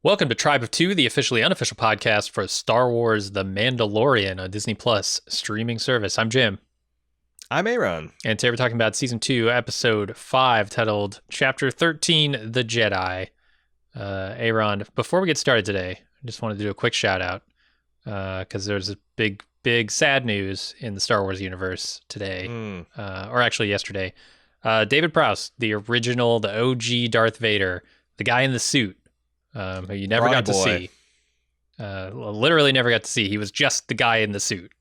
Welcome to Tribe of Two, the officially unofficial podcast for Star Wars The Mandalorian on Disney Plus streaming service. I'm Jim. I'm Aaron. And today we're talking about Season 2, Episode 5, titled Chapter 13, The Jedi. Aaron, before we get started today, I just wanted to do a quick shout out because there's a big sad news in the Star Wars universe today, or actually yesterday. David Prowse, the OG Darth Vader, the guy in the suit, who you never got to see. Literally never got to see. He was just the guy in the suit.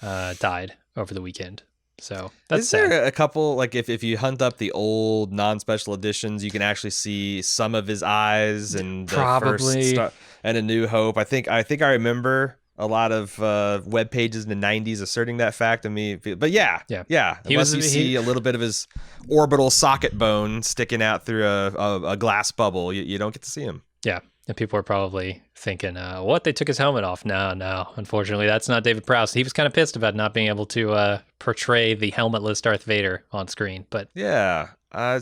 Died over the weekend. So that's sad. There a couple, like if you hunt up the old non-special editions, you can actually see some of his eyes and Probably. and A New Hope. I think I remember a lot of web pages in the 90s asserting that fact to me. But yeah. You see a little bit of his orbital socket bone sticking out through a glass bubble, you don't get to see him. Yeah. And people are probably thinking, what? They took his helmet off. No. Unfortunately, that's not David Prowse. He was kind of pissed about not being able to portray the helmetless Darth Vader on screen. But yeah, I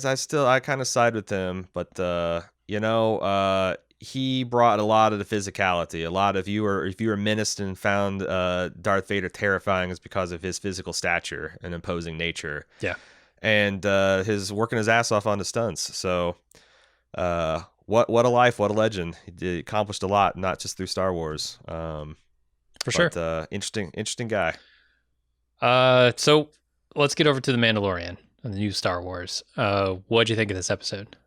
kind of side with him. But he brought a lot of the physicality. A lot of if you were menaced and found Darth Vader terrifying, is because of his physical stature and imposing nature. Yeah, and his working his ass off on the stunts. So. What a life, what a legend. He accomplished a lot, not just through Star Wars. For sure. Interesting guy. So let's get over to The Mandalorian and the new Star Wars. What'd you think of this episode?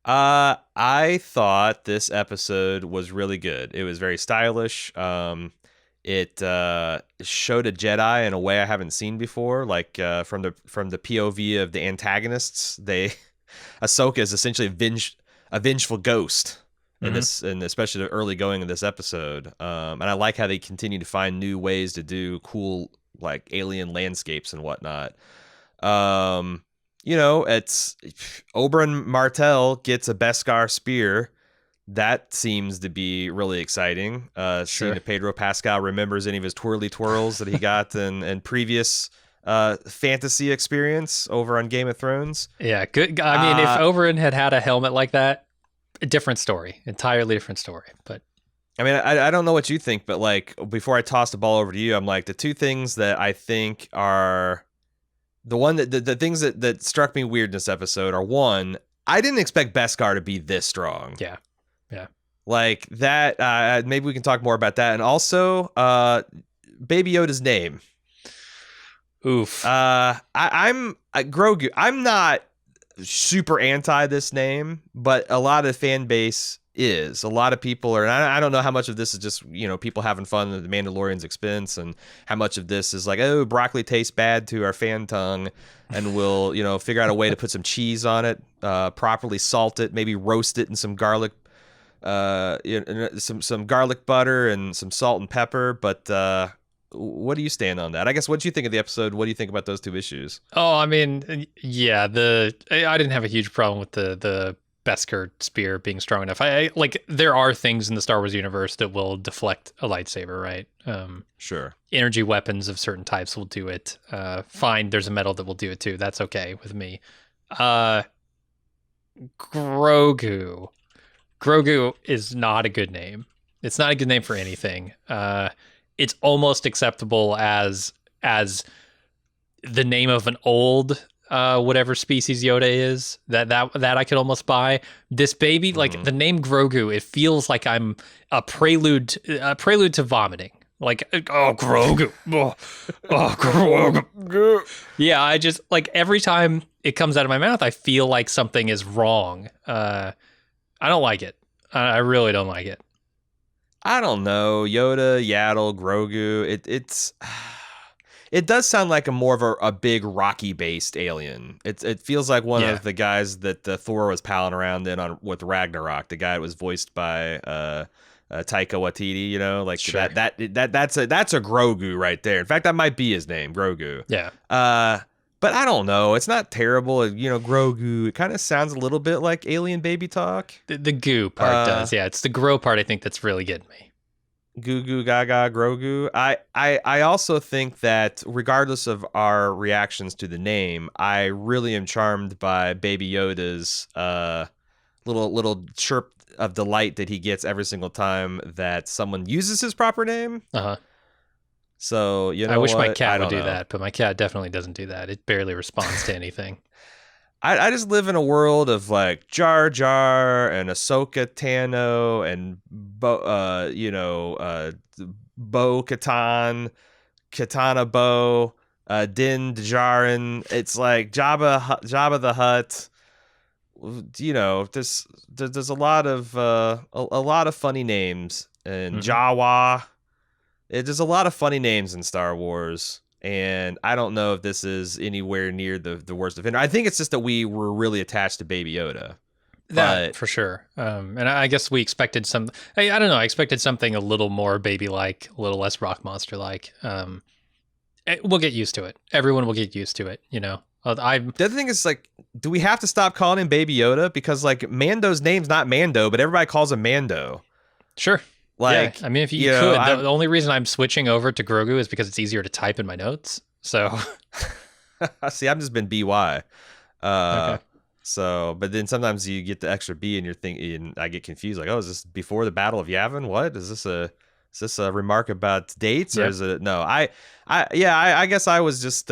I thought this episode was really good. It was very stylish. It showed a Jedi in a way I haven't seen before, like from the POV of the antagonists. Ahsoka is essentially a vengeful ghost in this, and especially the early going of this episode. And I like how they continue to find new ways to do cool, like alien landscapes and whatnot. It's Oberyn Martell gets a Beskar spear. That seems to be really exciting. Seeing if Pedro Pascal remembers any of his twirly twirls that he got in previous fantasy experience over on Game of Thrones. Yeah, good. I mean, if Oberyn had a helmet like that, a different story, entirely different story. But I mean, I don't know what you think, but like before I toss the ball over to you, I'm like, the two things that I think are the things that struck me weird in this episode are, one, I didn't expect Beskar to be this strong. Yeah. Like that. Maybe we can talk more about that, and also Baby Yoda's name. Oof. I'm Grogu. I'm not super anti this name, but a lot of the fan base is. A lot of people are, and I don't know how much of this is just, people having fun at the Mandalorian's expense, and how much of this is like, oh, broccoli tastes bad to our fan tongue, and we'll, figure out a way to put some cheese on it, properly salt it, maybe roast it in some garlic, some garlic butter and some salt and pepper. But what do you stand on that? I guess, what do you think of the episode? What do you think about those two issues? Oh, I mean, yeah, I didn't have a huge problem with the Beskar spear being strong enough. I like, there are things in the Star Wars universe that will deflect a lightsaber, right? Sure. Energy weapons of certain types will do it. Fine, there's a metal that will do it too. That's okay with me. Grogu is not a good name. It's not a good name for anything. It's almost acceptable as the name of an old whatever species Yoda is. That I could almost buy. This baby, like the name Grogu, it feels like I'm a prelude to vomiting. Like, oh, Grogu. Oh, Grogu. Yeah, I just, like, every time it comes out of my mouth, I feel like something is wrong. I don't like it. I really don't like it. I don't know. Yoda, Yaddle, Grogu. It does sound like more of a big Rocky-based alien. It feels like one of the guys that Thor was palling around with Ragnarok. The guy that was voiced by Taika Waititi. Like, sure. that's a Grogu right there. In fact, that might be his name, Grogu. Yeah. But I don't know. It's not terrible. Grogu, it kind of sounds a little bit like alien baby talk. The goo part does. Yeah, it's the grow part, I think, that's really getting me. Goo goo gaga Grogu. I also think that regardless of our reactions to the name, I really am charmed by Baby Yoda's little chirp of delight that he gets every single time that someone uses his proper name. Uh-huh. So, I wish my what? cat I would don't do know. that, but my cat definitely doesn't do that. It barely responds to anything. I just live in a world of like Jar Jar and Ahsoka Tano and Bo-Katan, Katana Bo, Din Djarin. It's like Jabba the Hutt. There's a lot of a lot of funny names, and Jawa. There's a lot of funny names in Star Wars, and I don't know if this is anywhere near the worst offender. I think it's just that we were really attached to Baby Yoda. That But for sure. And I guess we expected some. I don't know. I expected something a little more baby-like, a little less rock monster-like. We'll get used to it. Everyone will get used to it. I'm the other thing is, like, do we have to stop calling him Baby Yoda? Because, like, Mando's name's not Mando, but everybody calls him Mando. sure. Like, yeah. I mean, if you could, the only reason I'm switching over to Grogu is because it's easier to type in my notes. So, see, I've just been BY. okay. So, but then sometimes you get the extra B and you're thinking, and I get confused. Like, oh, is this before the Battle of Yavin? What is this a remark about dates, or is it no? I guess I was just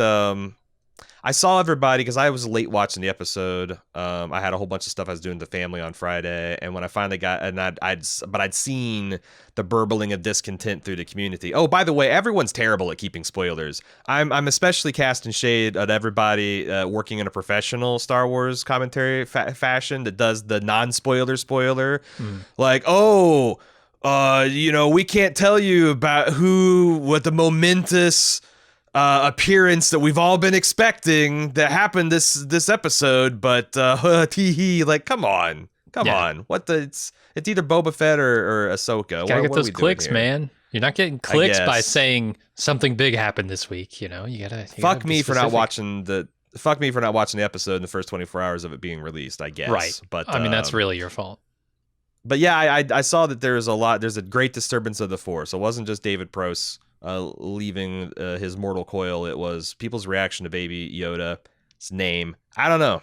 I saw everybody because I was late watching the episode. I had a whole bunch of stuff I was doing with the family on Friday, and when I finally got, and I'd seen the burbling of discontent through the community. Oh, by the way, everyone's terrible at keeping spoilers. I'm especially casting shade at everybody working in a professional Star Wars commentary fashion that does the non-spoiler spoiler, like, oh, we can't tell you about what the momentous appearance that we've all been expecting that happened this episode, but like, come on, what it's either Boba Fett or Ahsoka. Gotta what get are those we doing clicks, here? man. You're not getting clicks by guess. saying something big happened this week. You gotta Fuck be me for not specific. watching the episode in the first 24 hours of it being released, I guess. Right. But I mean, that's really your fault. But yeah, I saw that there's a great disturbance of the Force. It wasn't just David Prowse leaving his mortal coil. It was people's reaction to Baby Yoda's name. I don't know.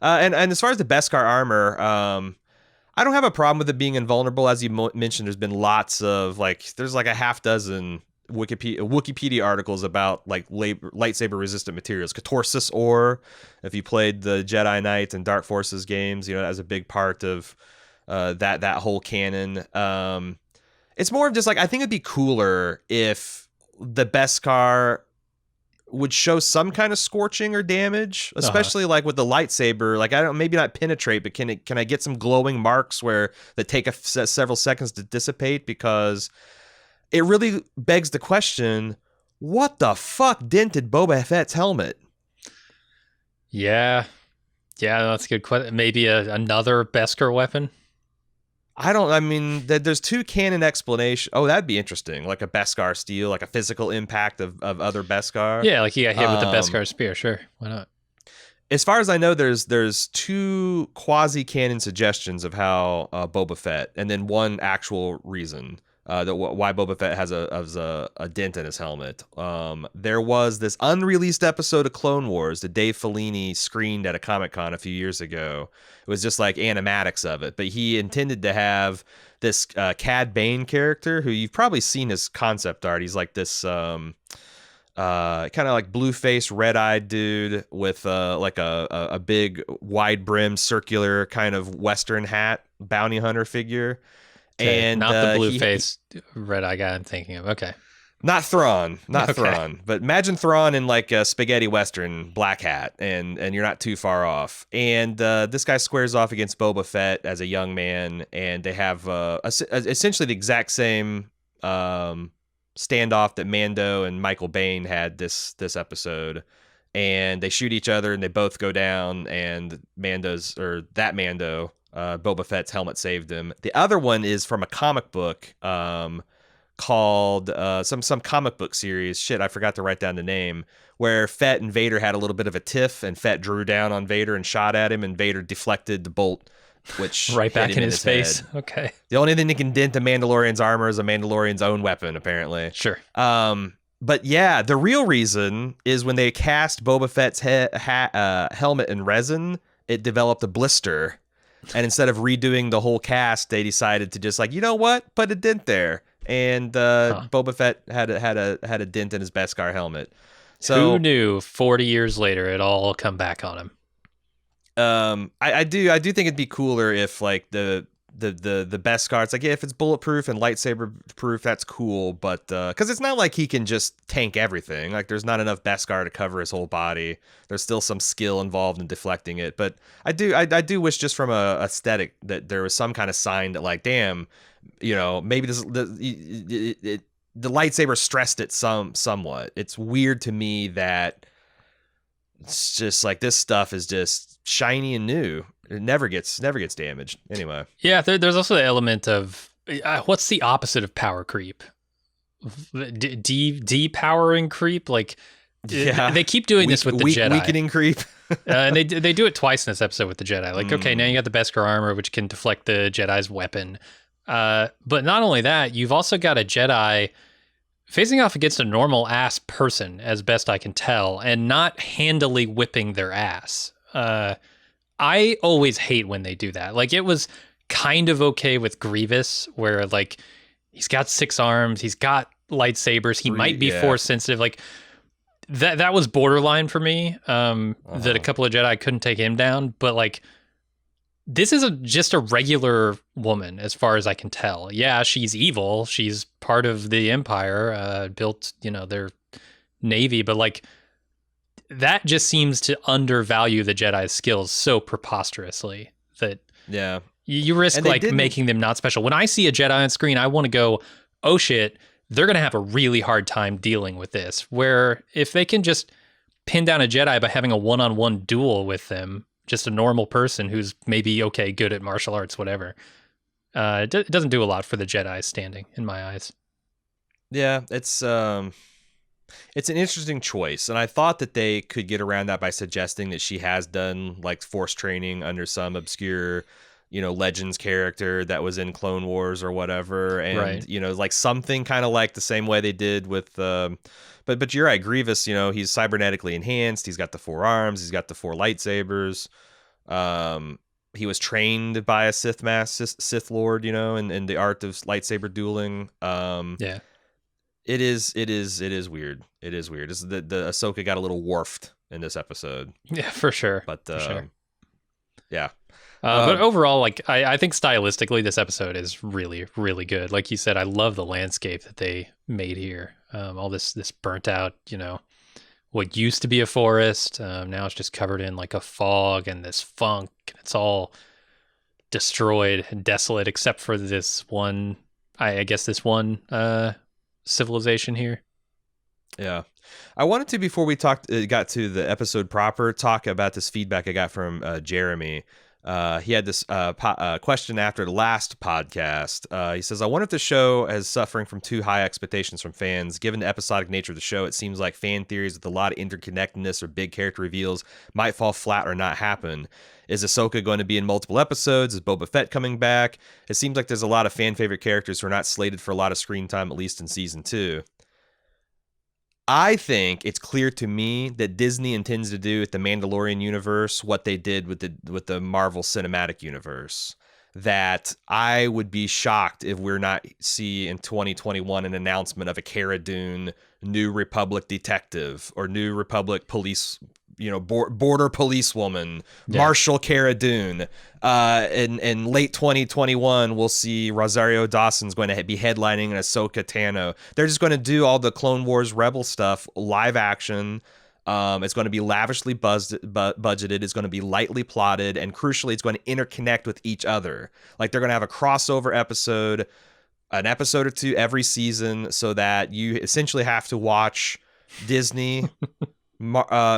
And as far as the Beskar armor, I don't have a problem with it being invulnerable. As you mentioned, there's been lots of there's like a half dozen Wikipedia articles about like lightsaber resistant materials. Catorsis ore, if you played the Jedi Knight and Dark Forces games, that was a big part of that whole canon. It's more of just like, I think it'd be cooler if the Beskar would show some kind of scorching or damage, especially like with the lightsaber. Like, I don't, maybe not penetrate, but can I get some glowing marks that take several seconds to dissipate? Because it really begs the question, what the fuck dented Boba Fett's helmet? Yeah, that's a good question. Maybe another Beskar weapon. I mean, there's two canon explanations. Oh, that'd be interesting. Like a Beskar steel, like a physical impact of other Beskar. Yeah, like he got hit with the Beskar spear. Sure, why not? As far as I know, there's two quasi-canon suggestions of how Boba Fett, and then one actual reason why Boba Fett has a dent in his helmet. There was this unreleased episode of Clone Wars that Dave Filoni screened at a Comic-Con a few years ago. It was just like animatics of it, but he intended to have this Cad Bane character, who you've probably seen his concept art. He's like this kind of like blue-faced, red-eyed dude with like a big, wide-brimmed, circular kind of Western hat bounty hunter figure. Okay, And not the blue-faced red-eye guy I'm thinking of. Okay. Not Thrawn, Okay. Thrawn, but imagine Thrawn in like a spaghetti western black hat, and you're not too far off. And this guy squares off against Boba Fett as a young man, and they have essentially the exact same standoff that Mando and Michael Biehn had this episode. And they shoot each other, and they both go down. And Boba Fett's helmet saved him. The other one is from a comic book called some comic book series. Shit, I forgot to write down the name. Where Fett and Vader had a little bit of a tiff, and Fett drew down on Vader and shot at him, and Vader deflected the bolt, which right back hit in him his face. head. Okay. The only thing that can dent a Mandalorian's armor is a Mandalorian's own weapon, apparently. Sure. But yeah, the real reason is when they cast Boba Fett's helmet in resin, it developed a blister. And instead of redoing the whole cast, they decided to just like, you know what, put a dent there. And Boba Fett had a dent in his Beskar helmet. So who knew 40 years later it'd all come back on him? I do think it'd be cooler if like the Beskar, it's like, yeah, if it's bulletproof and lightsaber proof, that's cool, but because it's not like he can just tank everything. Like there's not enough Beskar to cover his whole body. There's still some skill involved in deflecting it. But I do wish, just from a aesthetic, that there was some kind of sign that like, damn, you know, maybe the lightsaber stressed it somewhat. It's weird to me that it's just like this stuff is just shiny and new. It never gets damaged. Anyway. Yeah, there's also the element of what's the opposite of power creep? Depowering creep. Like, yeah, they keep doing this with the Jedi. Weakening creep. And they do it twice in this episode with the Jedi. Like, okay, now you got the Beskar armor, which can deflect the Jedi's weapon. But not only that, you've also got a Jedi facing off against a normal ass person, as best I can tell, and not handily whipping their ass. I always hate when they do that. Like, it was kind of okay with Grievous, where like he's got 6 arms, he's got lightsabers, he might be force sensitive. Like that was borderline for me. That a couple of Jedi couldn't take him down, but like this is just a regular woman, as far as I can tell. Yeah, she's evil. She's part of the Empire, built, you know, their navy, but like that just seems to undervalue the Jedi's skills so preposterously that you risk like making them not special. When I see a Jedi on screen, I want to go, oh shit, they're going to have a really hard time dealing with this. Where if they can just pin down a Jedi by having a one-on-one duel with them, just a normal person who's maybe okay, good at martial arts, whatever, it doesn't do a lot for the Jedi standing in my eyes. Yeah, it's an interesting choice, and I thought that they could get around that by suggesting that she has done like force training under some obscure, you know, Legends character that was in Clone Wars or whatever, and you know, like something kind of like the same way they did with. But you're right, Grievous. You know, he's cybernetically enhanced. He's got the 4 arms. He's got the 4 lightsabers. He was trained by a Sith Lord, you know, in the art of lightsaber dueling. Yeah. It is weird. It is weird. The Ahsoka got a little warped in this episode. Yeah, for sure. But for sure. Yeah. But overall, like I think stylistically, this episode is really, really good. Like you said, I love the landscape that they made here. All this burnt out, you know, what used to be a forest. Now it's just covered in like a fog and this funk. It's all destroyed and desolate, except for this one. I guess this one civilization here. Yeah, I wanted to, before we got to the episode proper, talk about this feedback I got from Jeremy. He had this question after the last podcast. He says, I wonder if the show is suffering from too high expectations from fans. Given the episodic nature of the show, it seems like fan theories with a lot of interconnectedness or big character reveals might fall flat or not happen. Is Ahsoka going to be in multiple episodes? Is Boba Fett coming back? It seems like there's a lot of fan favorite characters who are not slated for a lot of screen time, at least in season 2. I think it's clear to me that Disney intends to do with the Mandalorian universe what they did with the Marvel Cinematic Universe. That I would be shocked if we're not see in 2021 an announcement of a Cara Dune New Republic detective or New Republic police, you know, border policewoman, Marshal Cara Dune. In late 2021, we'll see Rosario Dawson's going to be headlining an Ahsoka Tano. They're just going to do all the Clone Wars Rebel stuff, live action. It's going to be lavishly budgeted. It's going to be lightly plotted, and crucially, it's going to interconnect with each other. Like they're going to have a crossover episode, an episode or 2 every season, so that you essentially have to watch Disney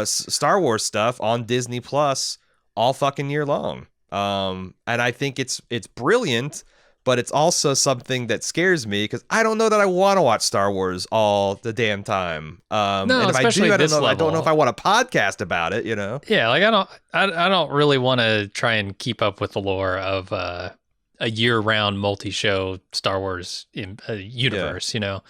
Star Wars stuff on Disney Plus all fucking year long. And I think it's brilliant, but it's also something that scares me because I don't know that I want to watch Star Wars all the damn time. No, and if especially I do, I don't know if I want a podcast about it, you know? Yeah, like I don't really want to try and keep up with the lore of a year-round multi-show Star Wars universe, you know?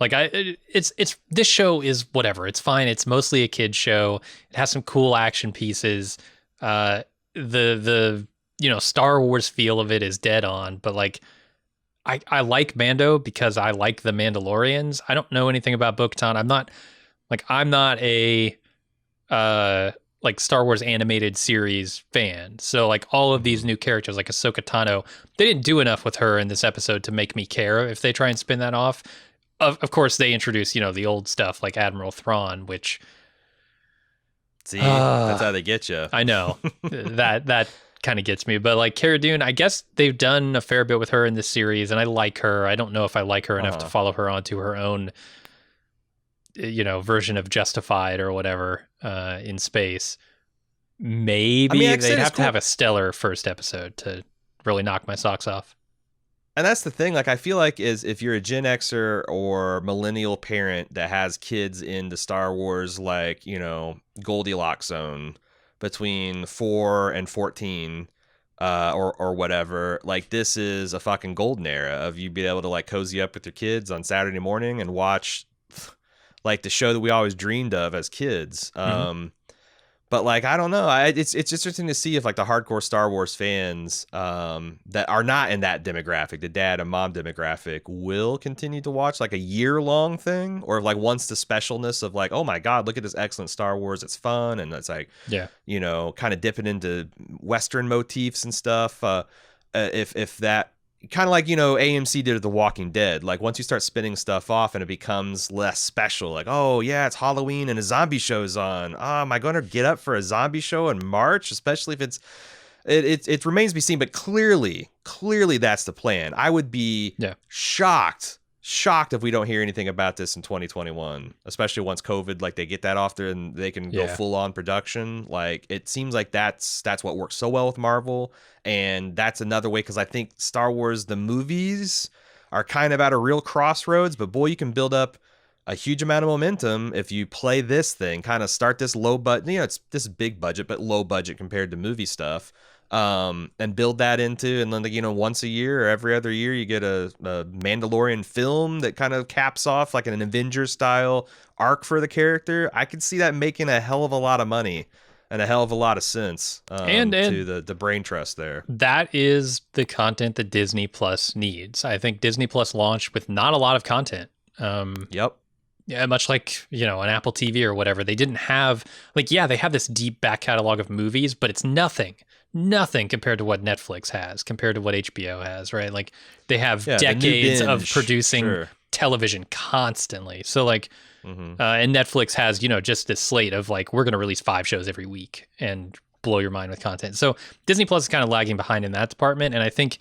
Like it's this show is whatever. It's fine. It's mostly a kid's show. It has some cool action pieces. The Star Wars feel of it is dead on, but like I like Mando because I like the Mandalorians. I don't know anything about Bo-Katan. I'm not a like Star Wars animated series fan. So like all of these new characters like Ahsoka Tano, they didn't do enough with her in this episode to make me care if they try and spin that off. Of course they introduce, the old stuff like Admiral Thrawn, which See, that's how they get you. I know. that kind of gets me. But like Cara Dune, I guess they've done a fair bit with her in this series, and I like her. I don't know if I like her enough to follow her onto her own, version of Justified or whatever in space. Maybe they'd have to have a stellar first episode to really knock my socks off. And that's the thing. Like, I feel like is if you're a Gen Xer or millennial parent that has kids into Star Wars, like, Goldilocks zone between 4 and 14 or whatever, like, this is a fucking golden era of you being able to like cozy up with your kids on Saturday morning and watch like the show that we always dreamed of as kids. But like, I don't know. It's interesting to see if like the hardcore Star Wars fans that are not in that demographic, the dad and mom demographic, will continue to watch like a year-long thing, or if like once the specialness of like, oh my God, look at this excellent Star Wars, it's fun, and it's like, kind of dipping into Western motifs and stuff. If that kind of like, AMC did with The Walking Dead. Like once you start spinning stuff off and it becomes less special, like, oh yeah, it's Halloween and a zombie show's on. Am I going to get up for a zombie show in March? Especially if it remains to be seen, but clearly that's the plan. I would be shocked if we don't hear anything about this in 2021, especially once COVID, like they get that off there and they can go full on production. Like it seems like that's what works so well with Marvel. And that's another way, because I think Star Wars, the movies, are kind of at a real crossroads, but boy, you can build up a huge amount of momentum if you play this thing, kind of start this low budget, it's this big budget, but low budget compared to movie stuff. And build that into, and then, once a year or every other year, you get a Mandalorian film that kind of caps off like an Avengers style arc for the character. I could see that making a hell of a lot of money and a hell of a lot of sense to the brain trust there. That is the content that Disney Plus needs. I think Disney Plus launched with not a lot of content. Yep. Yeah, much like, an Apple TV or whatever. They didn't have, they have this deep back catalog of movies, but it's nothing compared to what Netflix has, compared to what HBO has, right? Like they have decades of producing television constantly. So like, and Netflix has, just this slate of like, we're going to release 5 shows every week and blow your mind with content. So Disney Plus is kind of lagging behind in that department. And I think,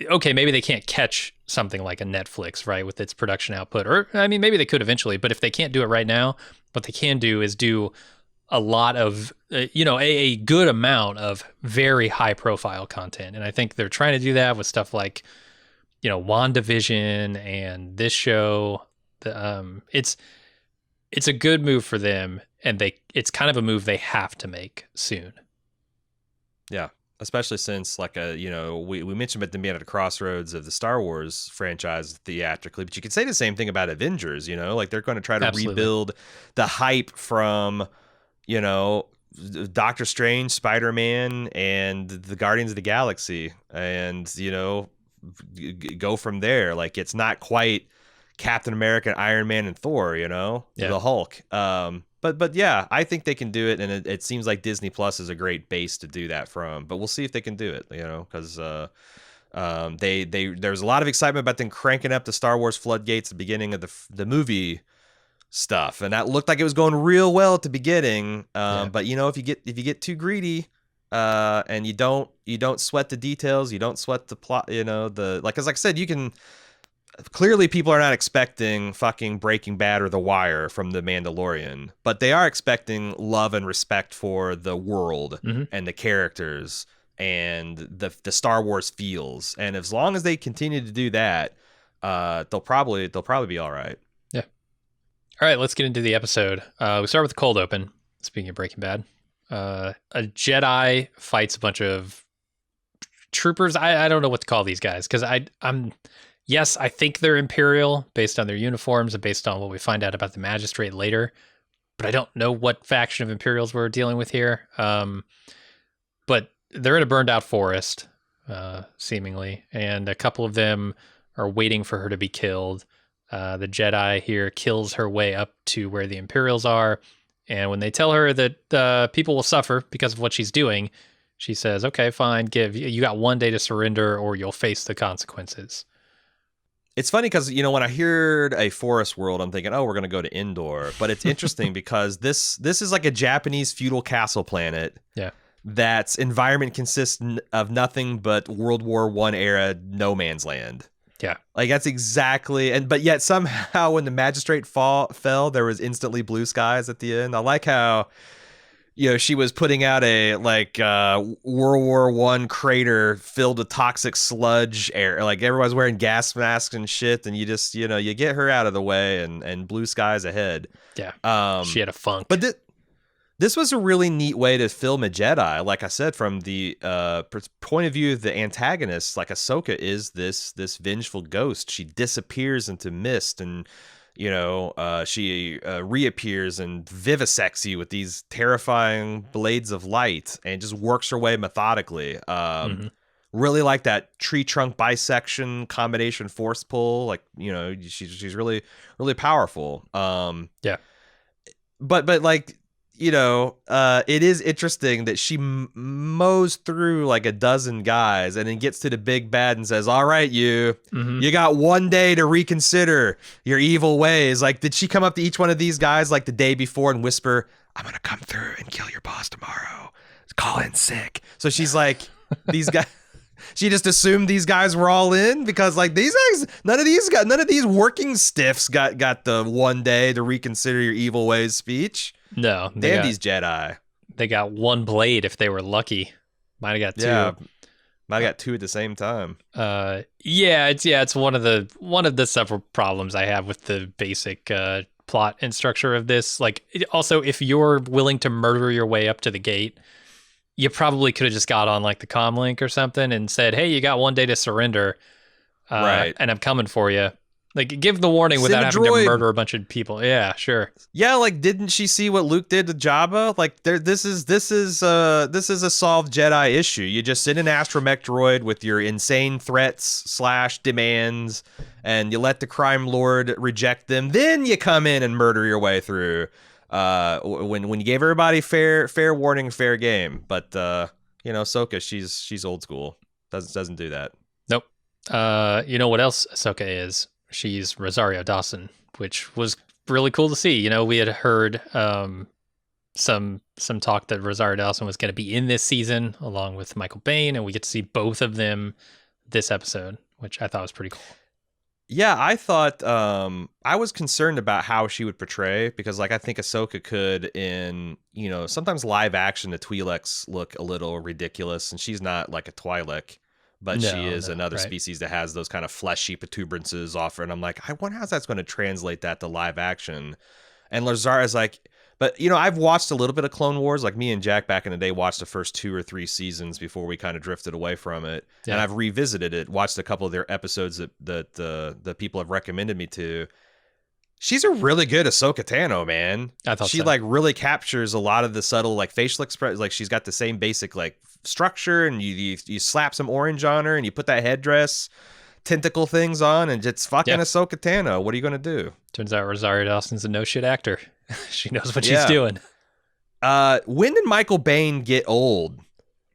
okay, maybe they can't catch something like a Netflix, right, with its production output, or maybe they could eventually, but if they can't do it right now, what they can do is do a lot of, a good amount of very high profile content. And I think they're trying to do that with stuff like, WandaVision and this show. It's a good move for them, and it's kind of a move they have to make soon. Yeah. Especially since, like, we mentioned at the crossroads of the Star Wars franchise theatrically, but you could say the same thing about Avengers, like they're going to try to rebuild the hype from, Doctor Strange, Spider-Man, and the Guardians of the Galaxy, and, go from there. Like, it's not quite Captain America, Iron Man, and Thor, the Hulk. But yeah, I think they can do it, and it seems like Disney Plus is a great base to do that from. But we'll see if they can do it, because there's a lot of excitement about them cranking up the Star Wars floodgates at the beginning of the movie stuff, and that looked like it was going real well at the beginning. But if you get too greedy, and you don't sweat the details, you don't sweat the plot, because like I said, you can. Clearly, people are not expecting fucking Breaking Bad or The Wire from The Mandalorian, but they are expecting love and respect for the world and the characters and the Star Wars feels. And as long as they continue to do that, they'll probably be all right. Yeah. All right, let's get into the episode. We start with the cold open. Speaking of Breaking Bad, a Jedi fights a bunch of troopers. I don't know what to call these guys, because Yes, I think they're Imperial based on their uniforms and based on what we find out about the Magistrate later, but I don't know what faction of Imperials we're dealing with here. But they're in a burned out forest, seemingly, and a couple of them are waiting for her to be killed. The Jedi here kills her way up to where the Imperials are, and when they tell her that people will suffer because of what she's doing, she says, "Okay, fine. You got 1 day to surrender, or you'll face the consequences." It's funny because, when I heard a forest world, I'm thinking, oh, we're going to go to Endor. But it's interesting because this is like a Japanese feudal castle planet. Yeah. That's environment consists of nothing but World War I era no man's land. Yeah. Like that's exactly, but yet somehow when the magistrate fell, there was instantly blue skies at the end. I like how, she was putting out a World War I crater filled with toxic sludge air. Like everybody's wearing gas masks and shit, and you just you get her out of the way, and blue skies ahead. Yeah, she had a funk. But this was a really neat way to film a Jedi. Like I said, from the point of view of the antagonist, like Ahsoka is this vengeful ghost. She disappears into mist, and she reappears and vivisects you with these terrifying blades of light, and just works her way methodically. Really like that tree trunk bisection combination force pull. Like she's really really powerful. Yeah, but like. It is interesting that she mows through like a dozen guys and then gets to the big bad and says, all right, you got 1 day to reconsider your evil ways. Like, did she come up to each one of these guys like the day before and whisper, I'm going to come through and kill your boss tomorrow. Call in sick. So she's like, these guys, she just assumed these guys were all in because like these guys, none of these working stiffs got the 1 day to reconsider your evil ways speech. No, damn these Jedi. They got one blade if they were lucky. Might have got two. Yeah, might have got two at the same time. It's one of the several problems I have with the basic plot and structure of this. Like, also, if you're willing to murder your way up to the gate, you probably could have just got on like the comm link or something and said, "Hey, you got 1 day to surrender, right? And I'm coming for you." Like, give the warning without having to murder a bunch of people. Yeah, sure. Yeah, like, didn't she see what Luke did to Jabba? Like, this is a solved Jedi issue. You just sit in astromech droid with your insane threats / demands, and you let the crime lord reject them. Then you come in and murder your way through. When you gave everybody fair warning, fair game. But Ahsoka, she's old school. Doesn't do that. Nope. You know what else Ahsoka is? She's Rosario Dawson, which was really cool to see. We had heard some talk that Rosario Dawson was going to be in this season along with Michael Biehn, and we get to see both of them this episode, which I thought was pretty cool. Yeah, I thought I was concerned about how she would portray, because like I think Ahsoka could in sometimes live action the Twi'leks look a little ridiculous, and she's not like a Twi'lek. But she is another species that has those kind of fleshy protuberances off her. And I'm like, I wonder how that's going to translate that to live action. And Lazara's like, but, I've watched a little bit of Clone Wars. Like me and Jack back in the day watched the first 2 or 3 seasons before we kind of drifted away from it. Yeah. And I've revisited it, watched a couple of their episodes that the people have recommended me to. She's a really good Ahsoka Tano, man. I thought she like really captures a lot of the subtle like facial expression. Like she's got the same basic like structure, and you slap some orange on her and you put that headdress tentacle things on, and it's fucking Ahsoka Tano. What are you gonna do? Turns out Rosario Dawson's a no shit actor. She knows what she's doing. When did Michael Biehn get old?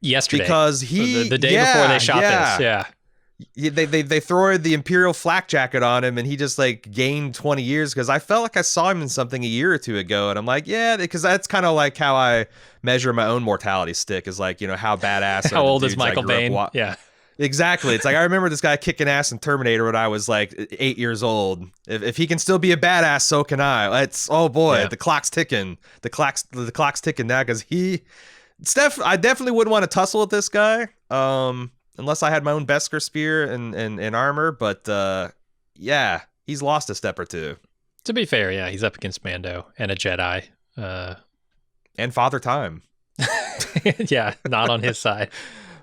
Yesterday, because the day before they shot this. Yeah. They throw the Imperial flak jacket on him, and he just like gained 20 years, because I felt like I saw him in something a year or two ago, and I'm like, yeah, because that's kind of like how I measure my own mortality stick, is like, how badass how old is Michael Biehn? Yeah, exactly. It's like I remember this guy kicking ass in Terminator when I was like 8 years old. If he can still be a badass, so can I. It's the clock's ticking. The clock's ticking now, because I definitely wouldn't want to tussle with this guy. Unless I had my own Beskar spear and armor, but he's lost a step or two. To be fair, yeah, he's up against Mando and a Jedi. And Father Time. Yeah, not on his side.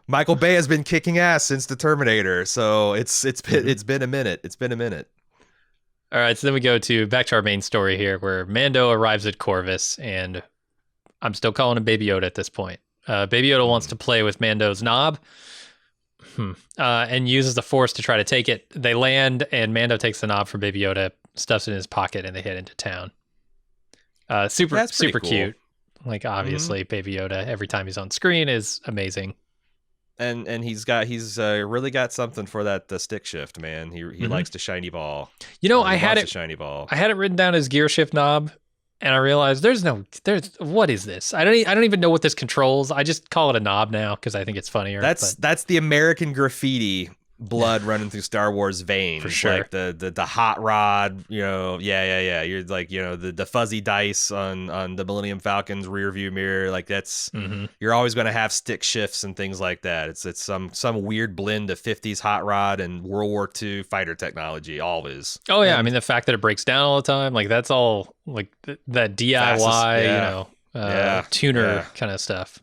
Michael Bay has been kicking ass since the Terminator, so it's been a minute. It's been a minute. All right, so then we go back to our main story here, where Mando arrives at Corvus, and I'm still calling him Baby Yoda at this point. Baby Yoda wants to play with Mando's knob, and uses the Force to try to take it. They land, and Mando takes the knob from Baby Yoda, stuffs it in his pocket, and they head into town. Super cool. Cute. Like, obviously, Baby Yoda, every time he's on screen, is amazing. And he's really got something for that stick shift, man. He likes the shiny ball. You know, I had it shiny ball. I had it written down as gear shift knob, and I realized there's what is this? I don't even know what this controls. I just call it a knob now because I think it's funnier. That's the American graffiti blood running through Star Wars veins. For sure. Like the hot rod, yeah. You're like, the fuzzy dice on the Millennium Falcon's rear view mirror. Like that's you're always going to have stick shifts and things like that. It's some weird blend of 50s hot rod and World War II fighter technology always. Oh yeah, I mean the fact that it breaks down all the time, like that's all like that DIY, tuner kind of stuff.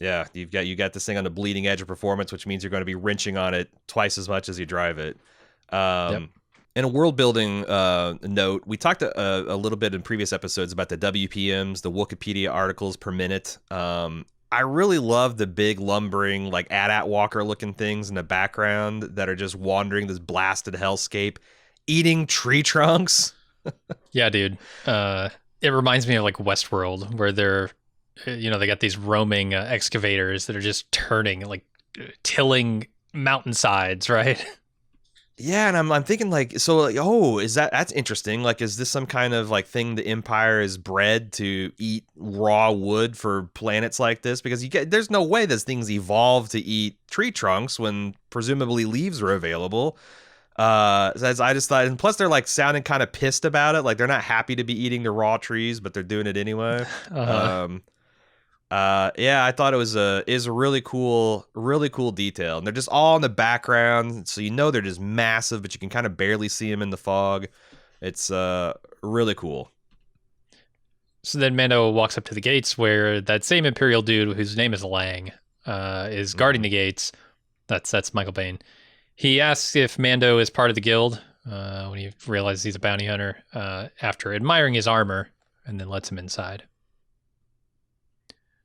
Yeah, you got this thing on the bleeding edge of performance, which means you're going to be wrenching on it twice as much as you drive it. In a world building note, we talked a little bit in previous episodes about the WPMs, the Wikipedia articles per minute. I really love the big lumbering, like AT-AT walker looking things in the background that are just wandering this blasted hellscape, eating tree trunks. Yeah, dude. It reminds me of like Westworld, where they're they got these roaming excavators that are just turning, like tilling mountainsides, right? Yeah, and I'm thinking like, so like, that's interesting. Like, is this some kind of like thing the Empire is bred to eat raw wood for planets like this? Because there's no way this thing's evolved to eat tree trunks when presumably leaves are available. As I just thought, and plus they're like sounding kind of pissed about it, like they're not happy to be eating the raw trees, but they're doing it anyway. Yeah, I thought it was a really cool detail, and they're just all in the background, so they're just massive, but you can kind of barely see them in the fog. It's really cool. So then Mando walks up to the gates, where that same Imperial dude, whose name is Lang, is guarding the gates. That's Michael Biehn. He asks if Mando is part of the guild when he realizes he's a bounty hunter, after admiring his armor, and then lets him inside.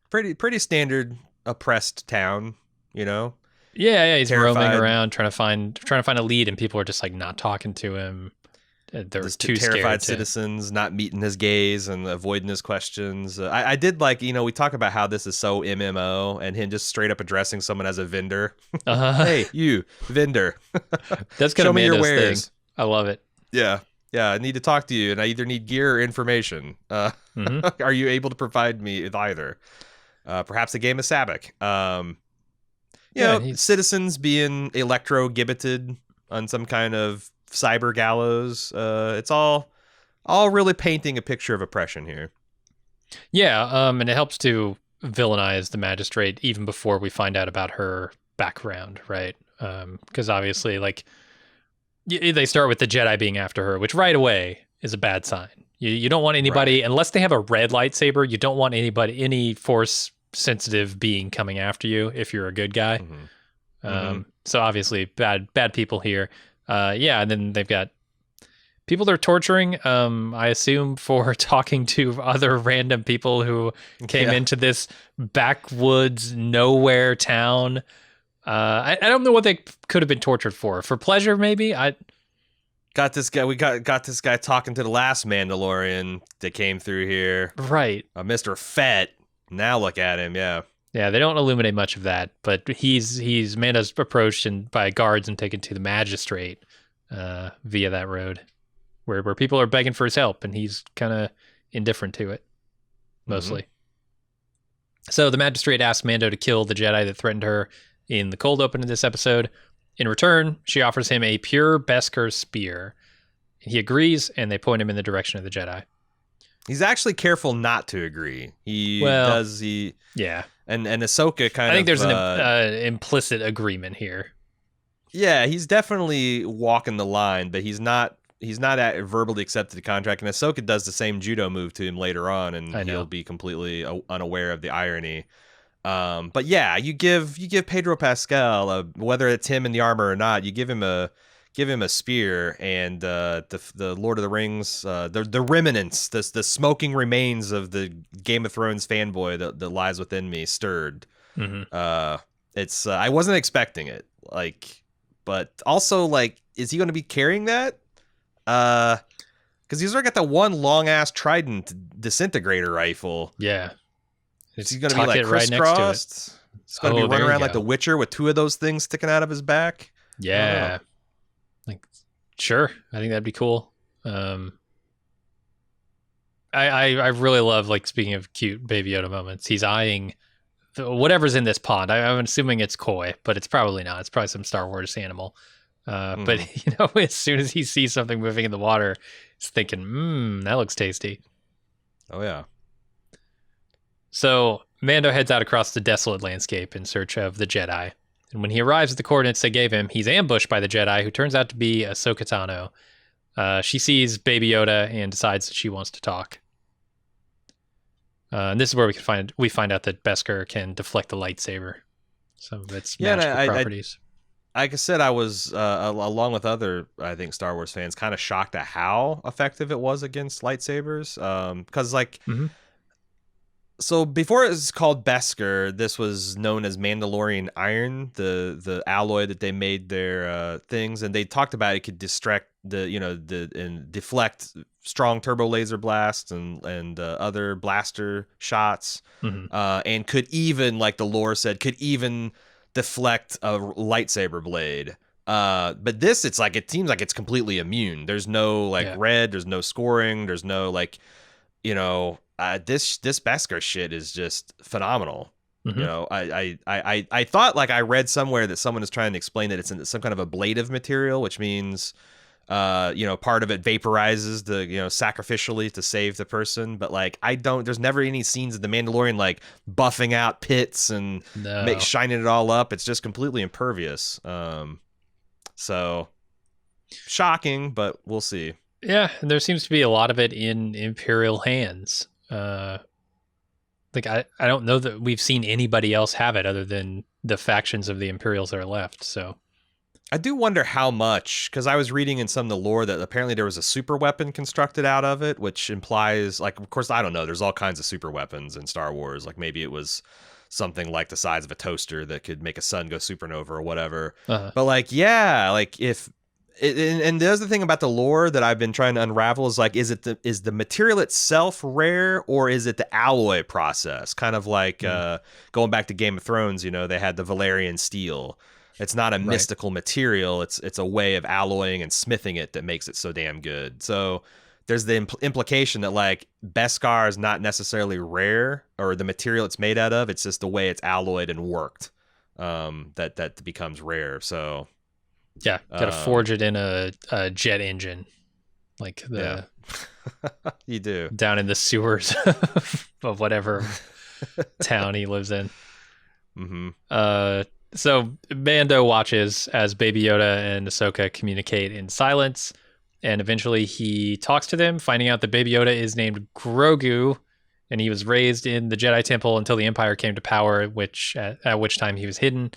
Pretty standard oppressed town, Yeah, he's terrified, roaming around trying to find a lead, and people are just like not talking to him. They're too terrified scared citizens not meeting his gaze and avoiding his questions. I did like, we talk about how this is so MMO, and him just straight up addressing someone as a vendor. Hey, you vendor. That's kind of Mando's thing. I love it. Yeah, I need to talk to you, and I either need gear or information. Are you able to provide me with either? Perhaps a game of Sabak. Citizens being electro-gibbeted on some kind of cyber gallows. It's all really painting a picture of oppression here. Yeah, and it helps to villainize the magistrate even before we find out about her background, right? Because obviously, like, they start with the Jedi being after her, which right away is a bad sign. You don't want anybody, unless they have a red lightsaber, you don't want any Force sensitive being coming after you if you're a good guy. So obviously bad people here. And then they've got people they're torturing, I assume for talking to other random people who came into this backwoods nowhere town. I don't know what they could have been tortured for pleasure, maybe. We got this guy talking to the last Mandalorian that came through here, right? Mr. Fett. Now look at him. Yeah, they don't illuminate much of that, but he's Mando's approached by guards and taken to the magistrate via that road, where people are begging for his help, and he's kind of indifferent to it, mostly. So the magistrate asks Mando to kill the Jedi that threatened her in the cold open of this episode. In return, she offers him a pure Beskar spear. He agrees, and they point him in the direction of the Jedi. He's actually careful not to agree. Yeah. And Ahsoka kind of... I think there's an implicit agreement here. Yeah, he's definitely walking the line, but he's not verbally accepted the contract. And Ahsoka does the same judo move to him later on, and he'll be completely unaware of the irony. But yeah, you give Pedro Pascal, whether it's him in the armor or not, you give him a give him a spear, and the Lord of the Rings, the remnants, the smoking remains of the Game of Thrones fanboy that lies within me stirred. It's I wasn't expecting it, like, but also like, is he going to be carrying that? Because he's already got the one long ass trident disintegrator rifle. Yeah, Is he going to be like crisscrossed? He's going to be running around like the Witcher with two of those things sticking out of his back. Yeah, like sure, I think that'd be cool. I really love, like, speaking of cute Baby Yoda moments, he's eyeing whatever's in this pond. I'm assuming it's koi, but it's probably not. It's probably some Star Wars animal. But as soon as he sees something moving in the water, he's thinking, that looks tasty. Oh yeah. So Mando heads out across the desolate landscape in search of the Jedi. And when he arrives at the coordinates they gave him, he's ambushed by the Jedi, who turns out to be Ahsoka Tano. She sees Baby Yoda and decides that she wants to talk. And this is where we find out that Beskar can deflect the lightsaber, some of its magical properties. Like I said, I was, along with other, I think, Star Wars fans, kind of shocked at how effective it was against lightsabers. Because, like, so before it was called Beskar, this was known as Mandalorian iron, the alloy that they made their things, and they talked about it could distract and deflect strong turbo laser blasts and other blaster shots, and could even, like the lore said, could even deflect a lightsaber blade. But this, it seems like it's completely immune. There's no red, there's no scoring, there's no this Beskar shit is just phenomenal. I thought, like, I read somewhere that someone is trying to explain that it's in some kind of ablative material, which means part of it vaporizes sacrificially to save the person. But like, there's never any scenes of the Mandalorian like buffing out pits and shining it all up. It's just completely impervious. So shocking, but we'll see. Yeah, and there seems to be a lot of it in Imperial hands. I don't know that we've seen anybody else have it other than the factions of the Imperials that are left. So I do wonder how much, because I was reading in some of the lore that apparently there was a super weapon constructed out of it, which implies, like, of course, I don't know, there's all kinds of super weapons in Star Wars. Like, maybe it was something like the size of a toaster that could make a sun go supernova or whatever. But like, yeah, like if and the other thing about the lore that I've been trying to unravel is like, is the material itself rare, or is it the alloy process? Kind of like going back to Game of Thrones, they had the Valerian steel. It's not a mystical material. It's a way of alloying and smithing it that makes it so damn good. So there's the implication that like Beskar is not necessarily rare, or the material it's made out of. It's just the way it's alloyed and worked that becomes rare. So yeah, gotta forge it in a jet engine, like you do down in the sewers of whatever town he lives in. So Mando watches as Baby Yoda and Ahsoka communicate in silence, and eventually he talks to them, finding out that Baby Yoda is named Grogu, and he was raised in the Jedi Temple until the Empire came to power, at which time he was hidden.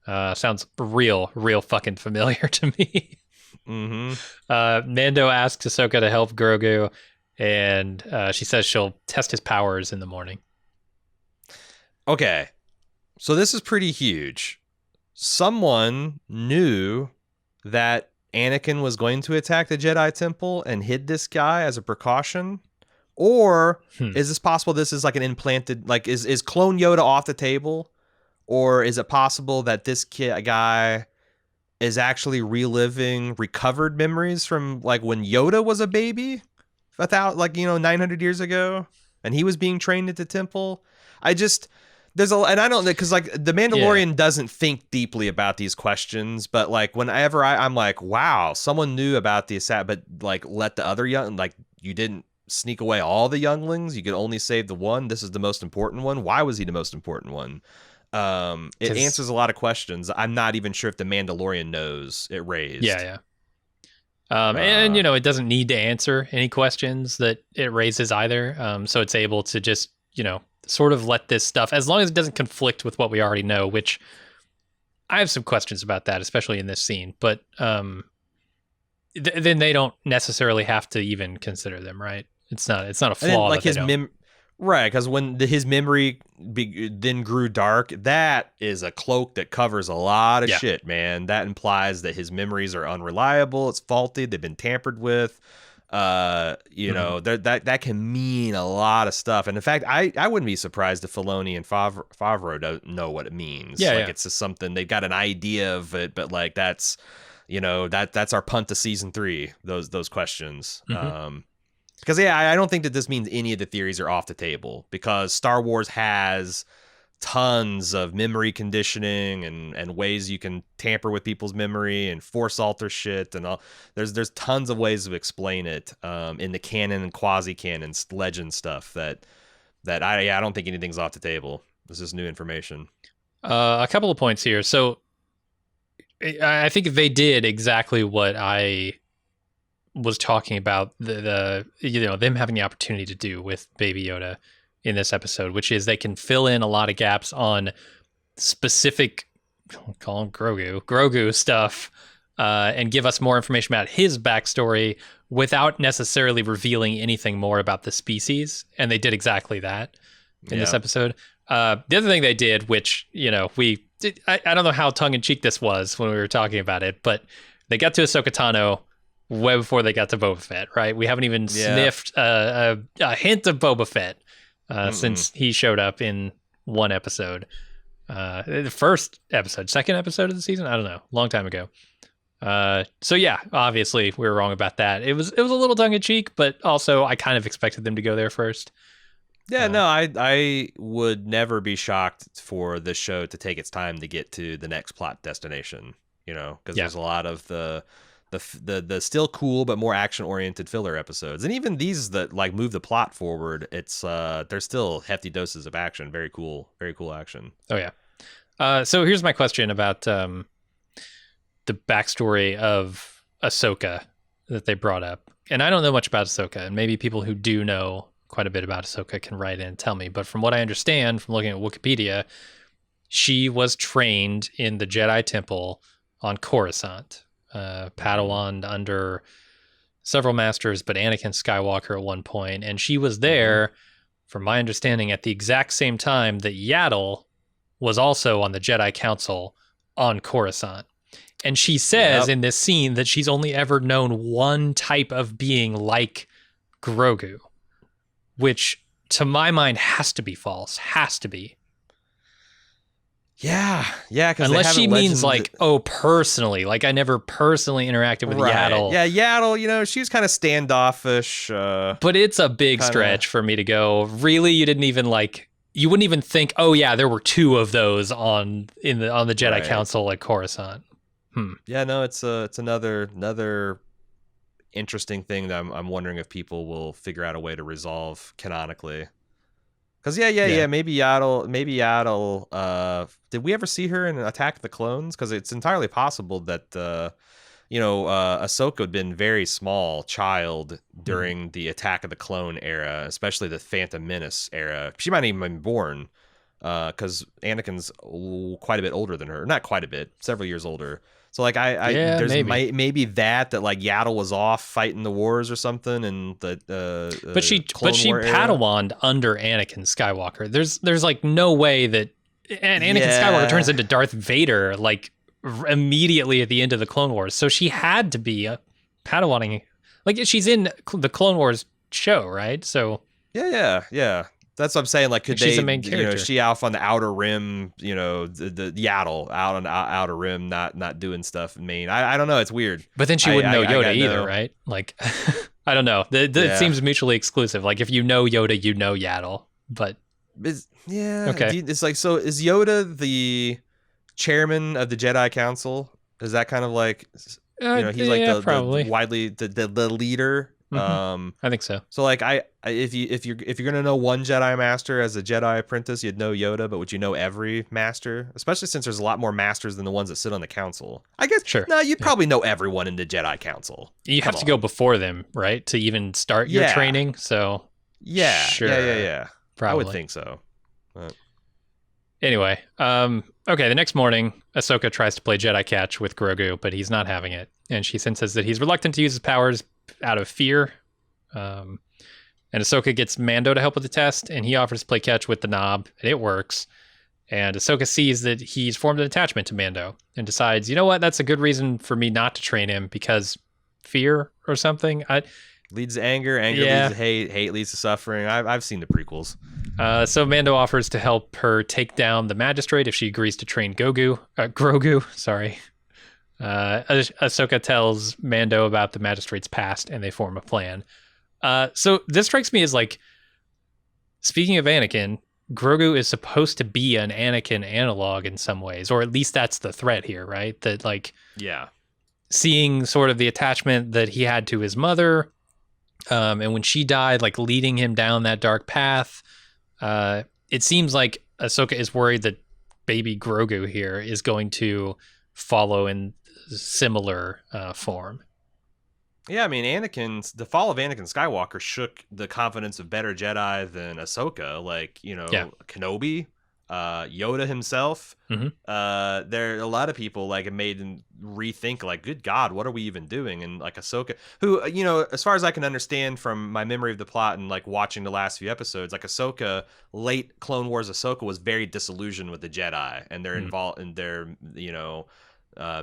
Sounds real fucking familiar to me. Mando asks Ahsoka to help Grogu, and she says she'll test his powers in the morning. Okay. So this is pretty huge. Someone knew that Anakin was going to attack the Jedi Temple and hid this guy as a precaution? Or is this possible this is like an implanted, like, is clone Yoda off the table? Or is it possible that this guy is actually reliving recovered memories from like when Yoda was a baby? 900 years ago? And he was being trained at the temple? And I don't know, because like the Mandalorian doesn't think deeply about these questions, but like whenever I'm like, wow, someone knew about the assassin, but like let the other you didn't sneak away all the younglings, you could only save the one. This is the most important one. Why was he the most important one? It answers a lot of questions. I'm not even sure if the Mandalorian knows it raised. And it doesn't need to answer any questions that it raises either. So it's able to just sort of let this stuff, as long as it doesn't conflict with what we already know, which I have some questions about that, especially in this scene. But then they don't necessarily have to even consider them, right? It's not a And then flaw like that they don't. right, because when his memory then grew dark, that is a cloak that covers a lot of Yeah. shit, man. That implies that his memories are unreliable, it's faulty, they've been tampered with. You know, that can mean a lot of stuff. And in fact, I wouldn't be surprised if Filoni and Favreau don't know what it means. Yeah, Like yeah. it's just something they've got an idea of it, but like that's that's our punt to season 3. Those questions. Mhm. Because I don't think that this means any of the theories are off the table, because Star Wars has tons of memory conditioning and ways you can tamper with people's memory and force alter shit and all. There's tons of ways to explain it in the canon and quasi canon legend stuff that I don't think anything's off the table. This is new information. A couple of points here. So I think they did exactly what I was talking about, the them having the opportunity to do with Baby Yoda in this episode, which is they can fill in a lot of gaps on specific, call him Grogu stuff, and give us more information about his backstory without necessarily revealing anything more about the species. And they did exactly that in this episode. The other thing they did, which, I don't know how tongue-in-cheek this was when we were talking about it, but they got to Ahsoka Tano way before they got to Boba Fett, right? We haven't even sniffed a hint of Boba Fett since he showed up in one episode. The first episode, second episode of the season? I don't know. Long time ago. So yeah, obviously we were wrong about that. It was a little tongue-in-cheek, but also I kind of expected them to go there first. Yeah, no, I would never be shocked for the show to take its time to get to the next plot destination, because there's a lot of the still cool but more action oriented filler episodes, and even these that like move the plot forward. It's there's still hefty doses of action. Very cool action. Oh yeah. So here's my question about the backstory of Ahsoka that they brought up, and I don't know much about Ahsoka, and maybe people who do know quite a bit about Ahsoka can write in and tell me. But from what I understand from looking at Wikipedia, she was trained in the Jedi Temple on Coruscant. Padawan under several masters, but Anakin Skywalker at one point, and she was there, from my understanding, at the exact same time that Yaddle was also on the Jedi Council on Coruscant. And she says in this scene that she's only ever known one type of being like Grogu, which to my mind has to be false. Has to be. Yeah, unless she means like, personally, like I never personally interacted with Yaddle. Yeah, Yaddle, she was kind of standoffish. But it's a big stretch for me to go, really? You didn't even you wouldn't even think, oh yeah, there were 2 of those on the Jedi Council at Coruscant. Yeah, no, it's another interesting thing that I'm wondering if people will figure out a way to resolve canonically. Because maybe Yaddle. Did we ever see her in Attack of the Clones? Because it's entirely possible that Ahsoka had been very small child during the Attack of the Clone era, especially the Phantom Menace era. She might not even been born, because Anakin's quite a bit older than her. Not quite a bit, several years older. So like there's maybe that like Yaddle was off fighting the wars or something, and but she Padawaned under Anakin Skywalker. There's like no way that, and Anakin Skywalker turns into Darth Vader like immediately at the end of the Clone Wars. So she had to be Padawaning, like she's in the Clone Wars show, right? So yeah. That's what I'm saying. Like, could she's they, a main character. She off on the outer rim, the Yaddle out on the outer rim, not doing stuff in Maine. I don't know. It's weird. But then she wouldn't know Yoda either, right? Like, I don't know. It seems mutually exclusive. Like, if you know Yoda, you know Yaddle. But okay. It's like, so is Yoda the chairman of the Jedi Council? Is that kind of like, he's like the widely the leader? I think so. So like if you're gonna know one Jedi master as a Jedi apprentice, you'd know Yoda, but would you know every master? Especially since there's a lot more masters than the ones that sit on the council. I guess sure. No, you'd probably know everyone in the Jedi Council. You have to go before them, right, to even start your training. So yeah, sure. Yeah. Probably. I would think so. But Anyway, okay, the next morning, Ahsoka tries to play Jedi catch with Grogu, but he's not having it. And she senses that he's reluctant to use his powers out of fear. Um, and Ahsoka gets Mando to help with the test, and he offers to play catch with the knob, and it works. And Ahsoka sees that he's formed an attachment to Mando and decides, you know what, that's a good reason for me not to train him because fear or something. Leads to anger, anger leads to hate, hate leads to suffering. I've seen the prequels. So Mando offers to help her take down the magistrate if she agrees to train Grogu. Sorry. Ahsoka tells Mando about the magistrate's past, and they form a plan. So this strikes me as like, speaking of Anakin, Grogu is supposed to be an Anakin analog in some ways, or at least that's the threat here, right? That like, seeing sort of the attachment that he had to his mother, and when she died, like leading him down that dark path. It seems like Ahsoka is worried that baby Grogu here is going to follow in similar form. Yeah, I mean, the fall of Anakin Skywalker shook the confidence of better Jedi than Ahsoka. Like, Kenobi, Yoda himself. Mm-hmm. There are a lot of people like it made him rethink, like, good God, what are we even doing? And like Ahsoka, who, as far as I can understand from my memory of the plot and like watching the last few episodes, like Ahsoka, late Clone Wars Ahsoka was very disillusioned with the Jedi and they're involved in their,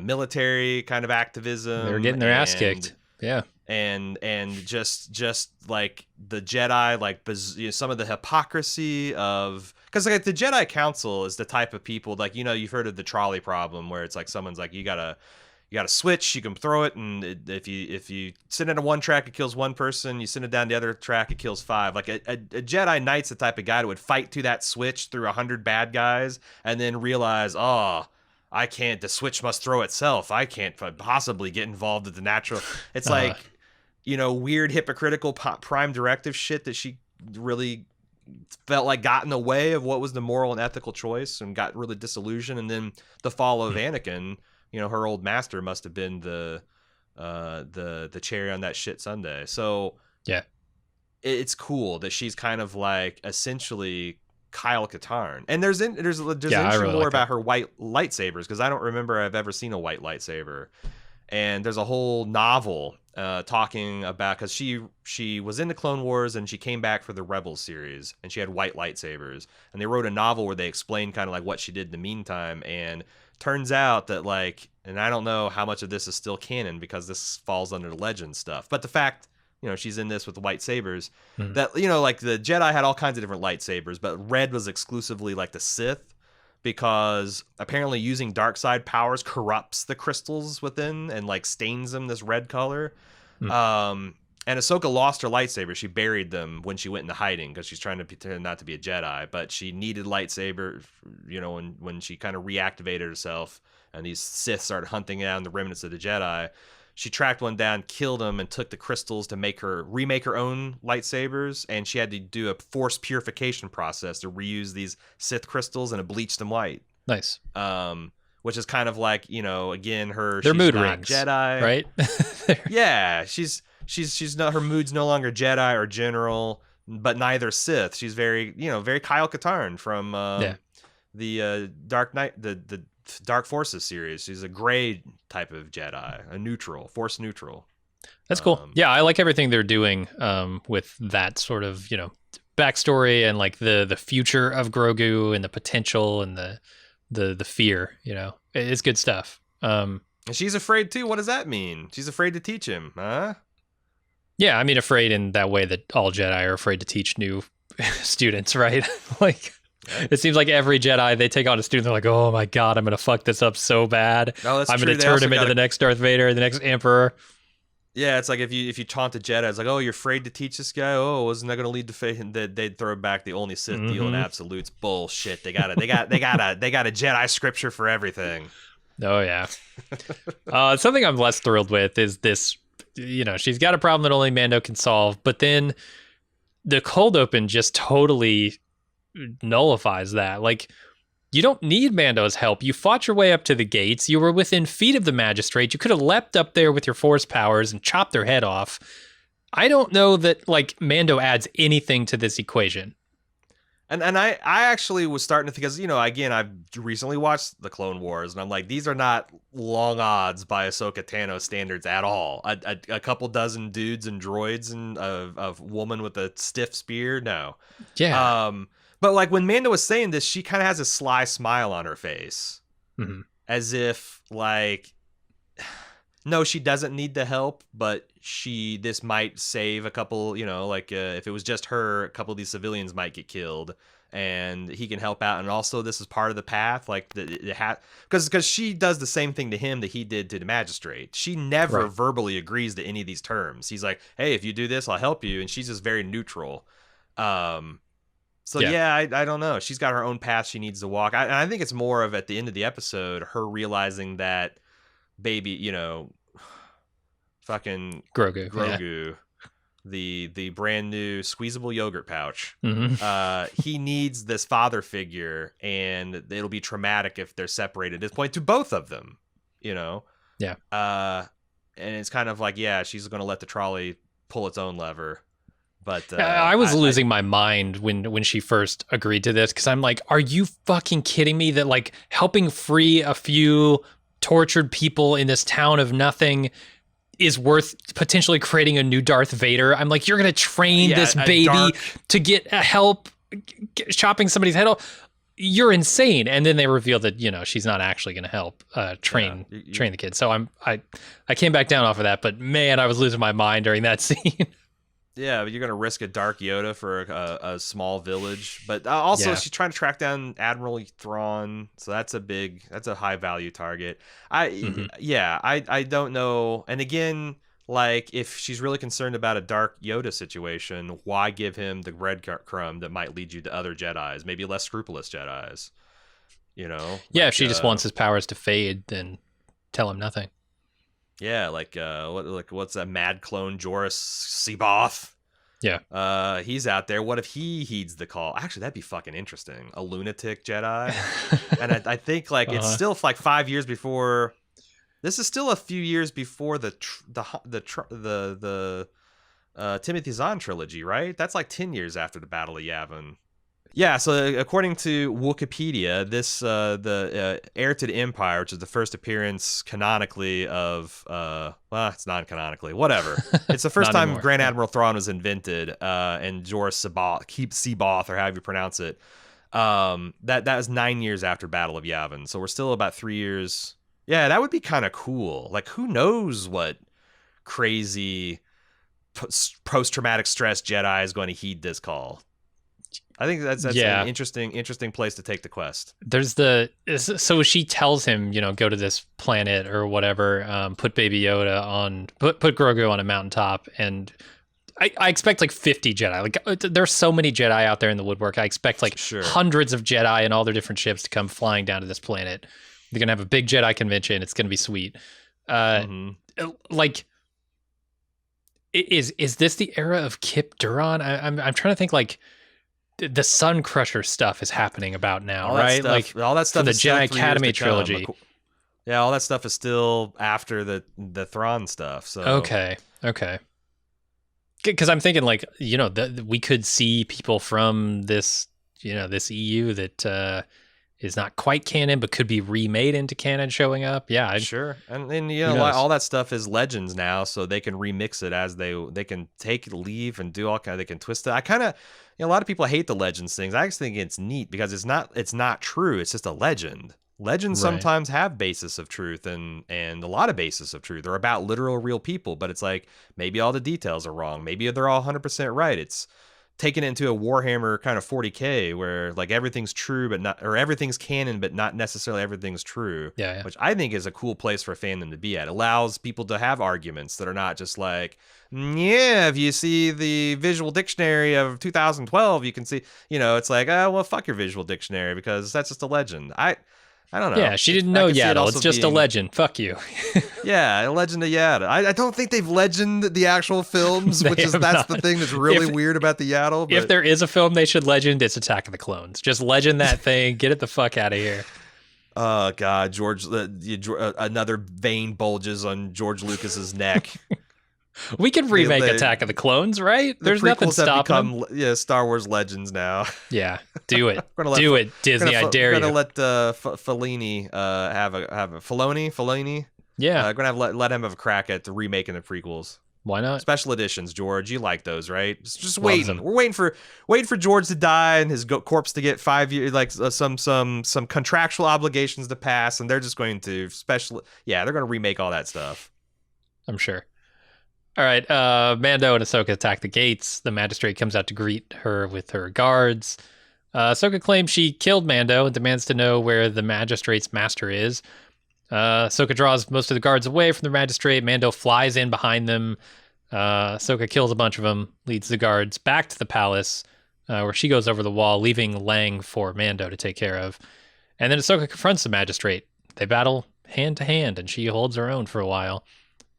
military kind of activism. They were getting their ass kicked. Yeah. And just like the Jedi, like some of the hypocrisy of, because like the Jedi Council is the type of people like, you've heard of the trolley problem where it's like someone's like, you gotta switch, you can throw it, and if you sit it on one track it kills one person, you sit it down the other track it kills five. Like a Jedi Knight's the type of guy that would fight to that switch through 100 bad guys and then realize, I can't, the switch must throw itself. I can't possibly get involved with the natural. It's like, weird hypocritical prime directive shit that she really felt like got in the way of what was the moral and ethical choice and got really disillusioned. And then the fall of Anakin, her old master must have been the cherry on that shit sundae. So yeah, it's cool that she's kind of like essentially Kyle Katarn. And there's interesting more about her white lightsabers, because I don't remember I've ever seen a white lightsaber. And there's a whole novel talking about, because she was in the Clone Wars and she came back for the Rebels series and she had white lightsabers, and they wrote a novel where they explained kind of like what she did in the meantime. And turns out that like, and I don't know how much of this is still canon because this falls under the legend stuff, but the fact, she's in this with the white sabers, that, like the Jedi had all kinds of different lightsabers, but red was exclusively like the Sith, because apparently using dark side powers corrupts the crystals within and like stains them this red color. And Ahsoka lost her lightsaber. She buried them when she went into hiding because she's trying to pretend not to be a Jedi, but she needed lightsaber, when she kind of reactivated herself and these Sith started hunting down the remnants of the Jedi. She tracked one down, killed him, and took the crystals to remake her own lightsabers. And she had to do a forced purification process to reuse these Sith crystals and bleach them white. Nice. Which is kind of like, again, they're mood rings, Jedi, right? Yeah, she's not, her mood's no longer Jedi or general, but neither Sith. She's very, very Kyle Katarn from the Dark Knight, the Dark Forces series. She's a gray type of Jedi, a neutral, force neutral. That's cool. Yeah, I like everything they're doing with that sort of, backstory and like the future of Grogu and the potential and the fear, it's good stuff. And she's afraid too. What does that mean? She's afraid to teach him, huh? Yeah, I mean, afraid in that way that all Jedi are afraid to teach new students, right? Like, it seems like every Jedi, they take on a student, they're like, oh my God, I'm going to fuck this up so bad. No, that's I'm true. going to turn him into the next Darth Vader, the next Emperor. Yeah, it's like if you taunt a Jedi, it's like, oh, you're afraid to teach this guy? Oh, wasn't that going to lead to fate? And they'd throw back the only Sith deal in absolutes. Bullshit. They got a Jedi scripture for everything. Oh yeah. Something I'm less thrilled with is this, she's got a problem that only Mando can solve, but then the cold open just totally nullifies that. Like, you don't need Mando's help. You fought your way up to the gates. You were within feet of the magistrate. You could have leapt up there with your force powers and chopped their head off. I don't know that like Mando adds anything to this equation. And I actually was starting to think, because, again, I've recently watched the Clone Wars, and I'm like, these are not long odds by Ahsoka Tano standards at all. A couple dozen dudes and droids and a woman with a stiff spear, no. Yeah. But like when Mando was saying this, she kind of has a sly smile on her face, Mm-hmm. as if like, no, she doesn't need the help, but this might save a couple, like if it was just her, a couple of these civilians might get killed, and he can help out. And also, this is part of the path, like because she does the same thing to him that he did to the magistrate. She never verbally agrees to any of these terms. He's like, hey, if you do this, I'll help you, and she's just very neutral. So yeah, I don't know. She's got her own path she needs to walk. And I think it's more of, at the end of the episode, her realizing that baby, fucking Grogu, the brand new squeezable yogurt pouch. Mm-hmm. He needs this father figure, and it'll be traumatic if they're separated at this point, to both of them, Yeah. And it's kind of like, yeah, she's going to let the trolley pull its own lever. But I was losing my mind when she first agreed to this, because I'm like, are you fucking kidding me that like helping free a few tortured people in this town of nothing is worth potentially creating a new Darth Vader? I'm like, you're going to train this baby to get help chopping somebody's head off? You're insane. And then they reveal that, she's not actually going to help train the kid. So I came back down off of that, but man, I was losing my mind during that scene. Yeah, but you're going to risk a dark Yoda for a small village. But also, she's trying to track down Admiral Thrawn, so that's a high value target. I don't know. And again, like, if she's really concerned about a dark Yoda situation, why give him the breadcrumb that might lead you to other Jedis, maybe less scrupulous Jedis? Yeah, like, if she just wants his powers to fade, then tell him nothing. Yeah, what's that mad clone Joris Seaboth? Yeah. He's out there. What if he heeds the call? Actually, that'd be fucking interesting. A lunatic Jedi. And I think like it's still like 5 years before. This is still a few years before the Timothy Zahn trilogy, right? That's like 10 years after the Battle of Yavin. Yeah, so according to Wikipedia, this the Heir to the Empire, which is the first appearance canonically of it's non-canonically, whatever. It's the first time Grand Admiral Thrawn was invented, and Joris Seaboth, or however you pronounce it. That was 9 years after Battle of Yavin, so we're still about 3 years. Yeah, that would be kind of cool. Like, who knows what crazy post-traumatic stress Jedi is going to heed this call. I think that's an interesting place to take the quest. So she tells him, go to this planet or whatever, put Baby Yoda on, put Grogu on a mountaintop, and I expect like 50 Jedi. Like, there's so many Jedi out there in the woodwork. I expect like hundreds of Jedi and all their different ships to come flying down to this planet. They're gonna have a big Jedi convention. It's gonna be sweet. Like, is this the era of Kip Duron? I'm trying to think, like, the Sun Crusher stuff is happening about now, right? Like, all that stuff. The Jedi Academy trilogy. Yeah, all that stuff is still after the Thrawn stuff. So okay. Because I'm thinking, like, we could see people from this, this EU that is not quite canon, but could be remade into canon showing up. Yeah, sure. And all that stuff is legends now, so they can remix it as they can take, leave, and do all kind of. They can twist it. I kind of. A lot of people hate the legends things. I just think it's neat because it's not true. It's just a legend. Legends sometimes have basis of truth and a lot of basis of truth. They're about literal real people, but it's like maybe all the details are wrong. Maybe they're all 100% right. It's taken into a Warhammer kind of 40K where like everything's true, or everything's canon, but not necessarily everything's true. Yeah. Which I think is a cool place for a fandom to be at. It allows people to have arguments that are not just like, yeah, if you see the visual dictionary of 2012, you can see, it's like, oh, well, fuck your visual dictionary because that's just a legend. I don't know. Yeah, she didn't know Yaddle. It's just a legend. Fuck you. Yeah, a legend of Yaddle. I don't think they've legended the actual films, that's the thing that's really weird about the Yaddle. But... If there is a film they should legend, it's Attack of the Clones. Just legend that thing. Get it the fuck out of here. Oh, God. Another vein bulges on George Lucas's neck. We can remake they- Attack of the Clones, right? The There's nothing prequels have stopping become them. Star Wars legends now. Yeah, do it. We're gonna let Do it, Disney. I dare We're gonna you. let Fellini have a Filoni. Yeah, Gonna let him have a crack at the remaking the prequels. why not? Special editions, George. You like those, right? Just Loves waiting. them. We're waiting for George to die and his corpse to get 5 years, like some contractual obligations to pass, and they're just going to they're gonna remake all that stuff. I'm sure. All right, Mando and Ahsoka attack the gates. The magistrate comes out to greet her with her guards. Ahsoka claims she killed Mando and demands to know where the magistrate's master is. Ahsoka draws most of the guards away from the magistrate. Mando flies in behind them. Ahsoka kills a bunch of them, leads the guards back to the palace, where she goes over the wall, leaving Lang for Mando to take care of. And then Ahsoka confronts the magistrate. They battle hand to hand, and she holds her own for a while.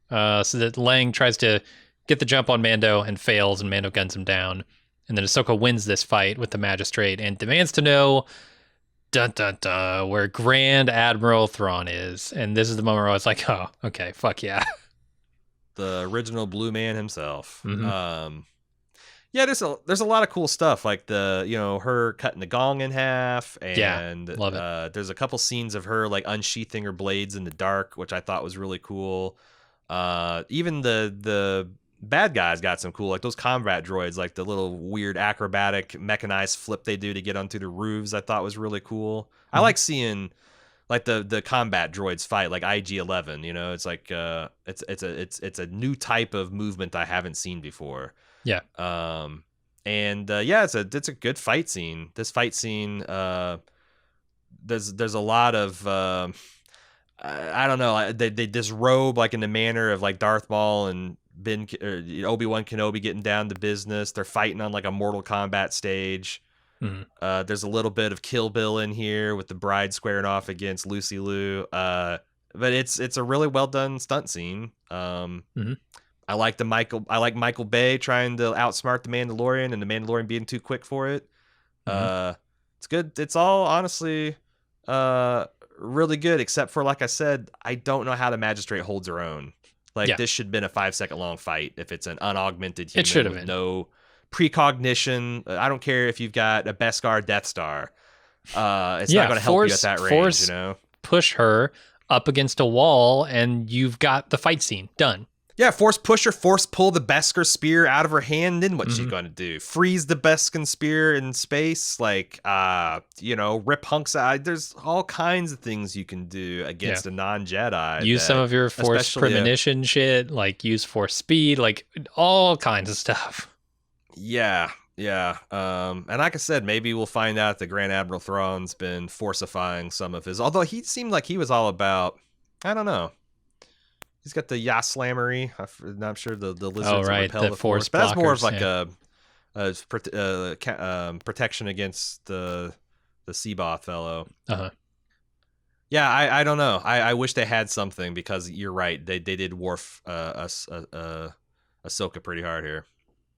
So that Lang tries to get the jump on Mando and fails, and Mando guns him down. And then Ahsoka wins this fight with the magistrate and demands to know, dun dun dun, where Grand Admiral Thrawn is. And this is the moment where I was like, oh, okay, fuck yeah. The original Blue Man himself. Mhm. Yeah, there's a lot of cool stuff, like her cutting the gong in half, and love it. There's a couple scenes of her like unsheathing her blades in the dark, which I thought was really cool. Even the bad guys got some cool, like those combat droids, like the little weird acrobatic mechanized flip they do to get onto the roofs. I thought was really cool. I like seeing like the combat droids fight, like IG-11. It's like it's a new type of movement I haven't seen before. Yeah. It's a good fight scene. This fight scene, there's a lot of I don't know. They disrobe like in the manner of like Darth Maul and Obi-Wan Kenobi getting down to business. They're fighting on like a Mortal Kombat stage. Mm-hmm. There's a little bit of Kill Bill in here with the bride squaring off against Lucy Liu. But it's a really well done stunt scene. Mm-hmm. I like Michael Bay trying to outsmart the Mandalorian and the Mandalorian being too quick for it. Mm-hmm. It's good. It's all honestly really good, except for, like I said, I don't know how the magistrate holds her own. This should have been a 5-second long fight if it's an unaugmented human. It should have with been. No precognition. I don't care if you've got a Beskar Death Star. It's not going to help you at that range. Push her up against a wall, and you've got the fight scene done. Yeah, force push her, force pull the Beskar spear out of her hand. Then what's she going to do? Freeze the Beskar spear in space? Rip hunks out. There's all kinds of things you can do against a non-Jedi. Use some of your force premonition shit, like use force speed, like all kinds of stuff. Yeah. And like I said, maybe we'll find out that Grand Admiral Thrawn's been forcifying some of his. Although he seemed like he was all about, I don't know. He's got the Yaslammery. I'm sure the lizards repel the force, but that's more of like a protection against the Seaboth fellow. Yeah, I don't know. I wish they had something, because you're right. They did dwarf Ahsoka pretty hard here.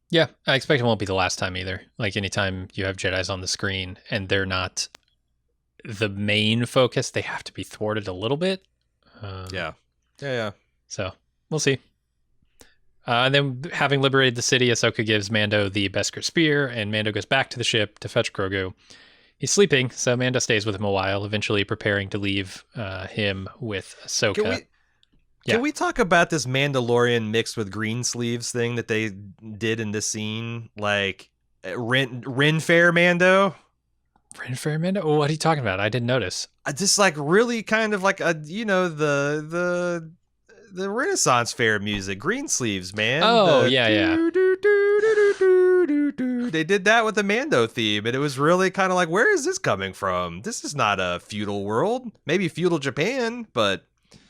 Yeah, I expect it won't be the last time either. Like anytime you have Jedis on the screen and they're not the main focus, they have to be thwarted a little bit. Yeah. So we'll see. And then, having liberated the city, Ahsoka gives Mando the Beskar spear, and Mando goes back to the ship to fetch Grogu. He's sleeping, so Mando stays with him a while, eventually preparing to leave him with Ahsoka. Can we talk about this Mandalorian mixed with green sleeves thing that they did in this scene? Like, Ren Fair Mando? Ren Fair Mando? Oh, what are you talking about? I didn't notice. Just like really kind of like the Renaissance fair music, green sleeves, man. They did that with the Mando theme, and it was really kind of like, where is this coming from? This is not a feudal world. Maybe feudal Japan, but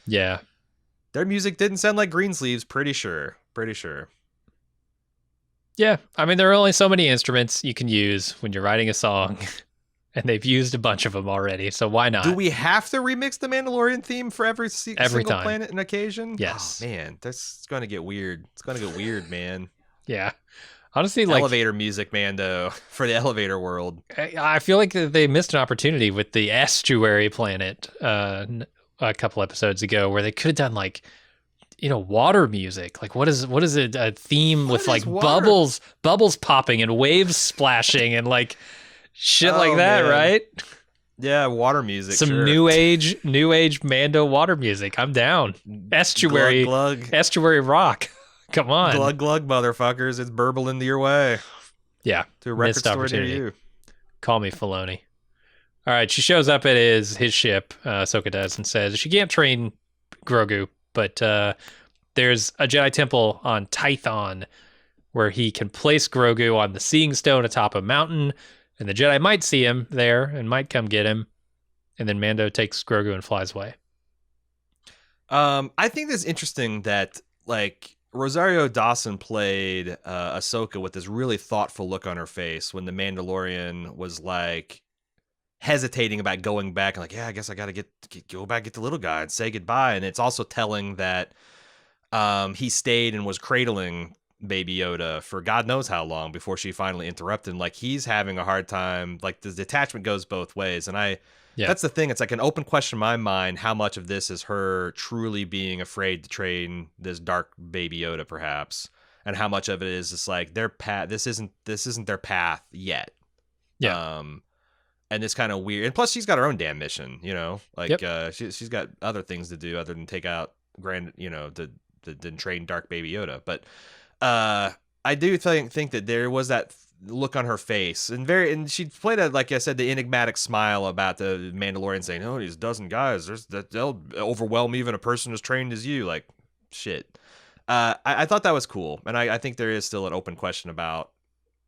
yeah, their music didn't sound like green sleeves. Pretty sure. Yeah, I mean, there are only so many instruments you can use when you're writing a song. And they've used a bunch of them already, so why not? Do we have to remix the Mandalorian theme for every single time. planet and occasion? Yes. Oh, man, that's going to get weird. It's going to get weird, man. Yeah. Honestly, elevator music, Mando, for the elevator world. I feel like they missed an opportunity with the estuary planet a couple episodes ago, where they could have done like water music. Like what is it? A theme What with like is water? bubbles popping and waves splashing and like shit like Oh that, man. right? Yeah, water music, Some sure. new age Mando water music. I'm down. Glug Estuary glug. estuary rock. Come on. Glug glug, motherfuckers. It's burbling your way Yeah, to a record missed store near opportunity. you. Call me Filoni. All right, she shows up at his ship, Ahsoka does, and says she can't train Grogu, but there's a Jedi temple on Tython where he can place Grogu on the Seeing Stone atop a mountain, and the Jedi might see him there and might come get him. And then Mando takes Grogu and flies away. I think it's interesting that like Rosario Dawson played Ahsoka with this really thoughtful look on her face when the Mandalorian was like hesitating about going back and like, yeah, I guess I got to go back, get the little guy and say goodbye. And it's also telling that he stayed and was cradling Baby Yoda for God knows how long before she finally interrupted. Like he's having a hard time. Like the detachment goes both ways. And that's the thing. It's like an open question in my mind. How much of this is her truly being afraid to train this dark Baby Yoda, perhaps, and how much of it is just like their path. This isn't their path yet. Yeah. And it's kind of weird. And plus, she's got her own damn mission. Like she's got other things to do other than take out the train dark Baby Yoda. But I do think that there was that look on her face, and she played like I said, the enigmatic smile about the Mandalorian saying, "Oh, these dozen guys, they'll overwhelm even a person as trained as you." Like, shit. I thought that was cool, and I think there is still an open question about,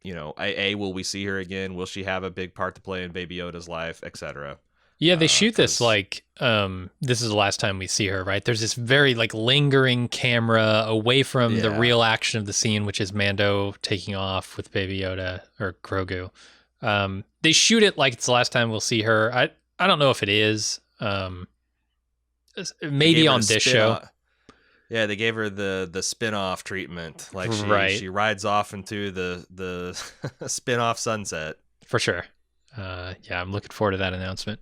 will we see her again? Will she have a big part to play in Baby Yoda's life, etc. Yeah, they shoot this like this is the last time we see her, right? There's this very like lingering camera away from the real action of the scene, which is Mando taking off with Baby Yoda or Grogu. They shoot it like it's the last time we'll see her. I don't know if it is. Maybe on this show. Yeah, they gave her the spin-off treatment. Like she rides off into the spin-off sunset. For sure. Yeah, I'm looking forward to that announcement.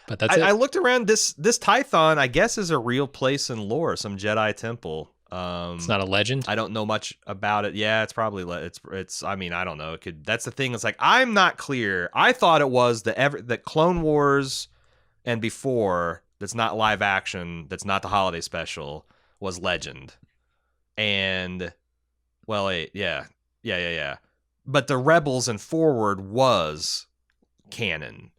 But that's it. I looked around. This Tython, I guess, is a real place in lore, some Jedi temple. It's not a legend. I don't know much about it. Yeah, it's probably it's. I mean, I don't know. It could. That's the thing. It's like I'm not clear. I thought it was the Clone Wars and before. That's not live action. That's not the holiday special. Was legend. And well, yeah. But the Rebels and Forward was canon.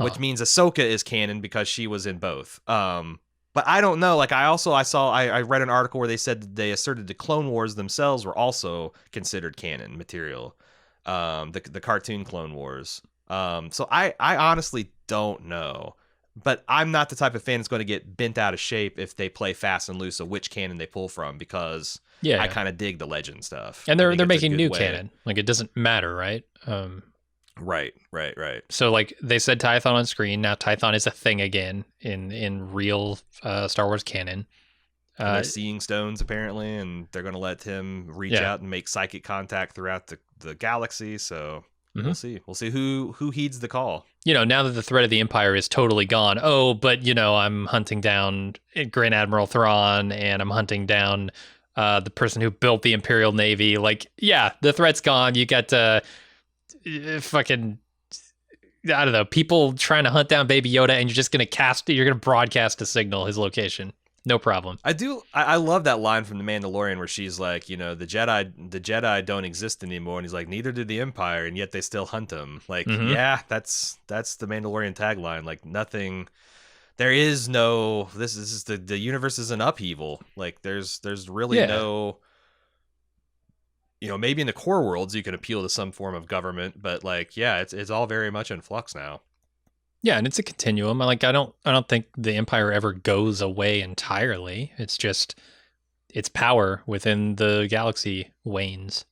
Which means Ahsoka is canon because she was in both. But I don't know. Like I read an article where they said that they asserted the Clone Wars themselves were also considered canon material. The cartoon Clone Wars. So I honestly don't know. But I'm not the type of fan that's going to get bent out of shape if they play fast and loose of which canon they pull from, because I kind of dig the legend stuff. And they're making new canon. Like it doesn't matter, right? Right. So like they said Tython on screen. Now Tython is a thing again in real Star Wars canon. They're seeing stones apparently, and they're going to let him reach out and make psychic contact throughout the galaxy. So we'll see. We'll see who heeds the call. Now that the threat of the Empire is totally gone. Oh, but I'm hunting down Grand Admiral Thrawn, and I'm hunting down the person who built the Imperial Navy. Like, yeah, the threat's gone. You got fucking, I don't know, people trying to hunt down Baby Yoda, and you're gonna broadcast a signal his location. No problem. I love that line from the Mandalorian where she's like, the Jedi don't exist anymore, and he's like, neither did the Empire, and yet they still hunt them. Like, yeah, that's the Mandalorian tagline. Like, nothing. There is no. This is the universe is an upheaval. Like, there's really no. Maybe in the core worlds you can appeal to some form of government, but like, yeah, it's all very much in flux now. Yeah, and it's a continuum. I don't think the Empire ever goes away entirely. It's just its power within the galaxy wanes.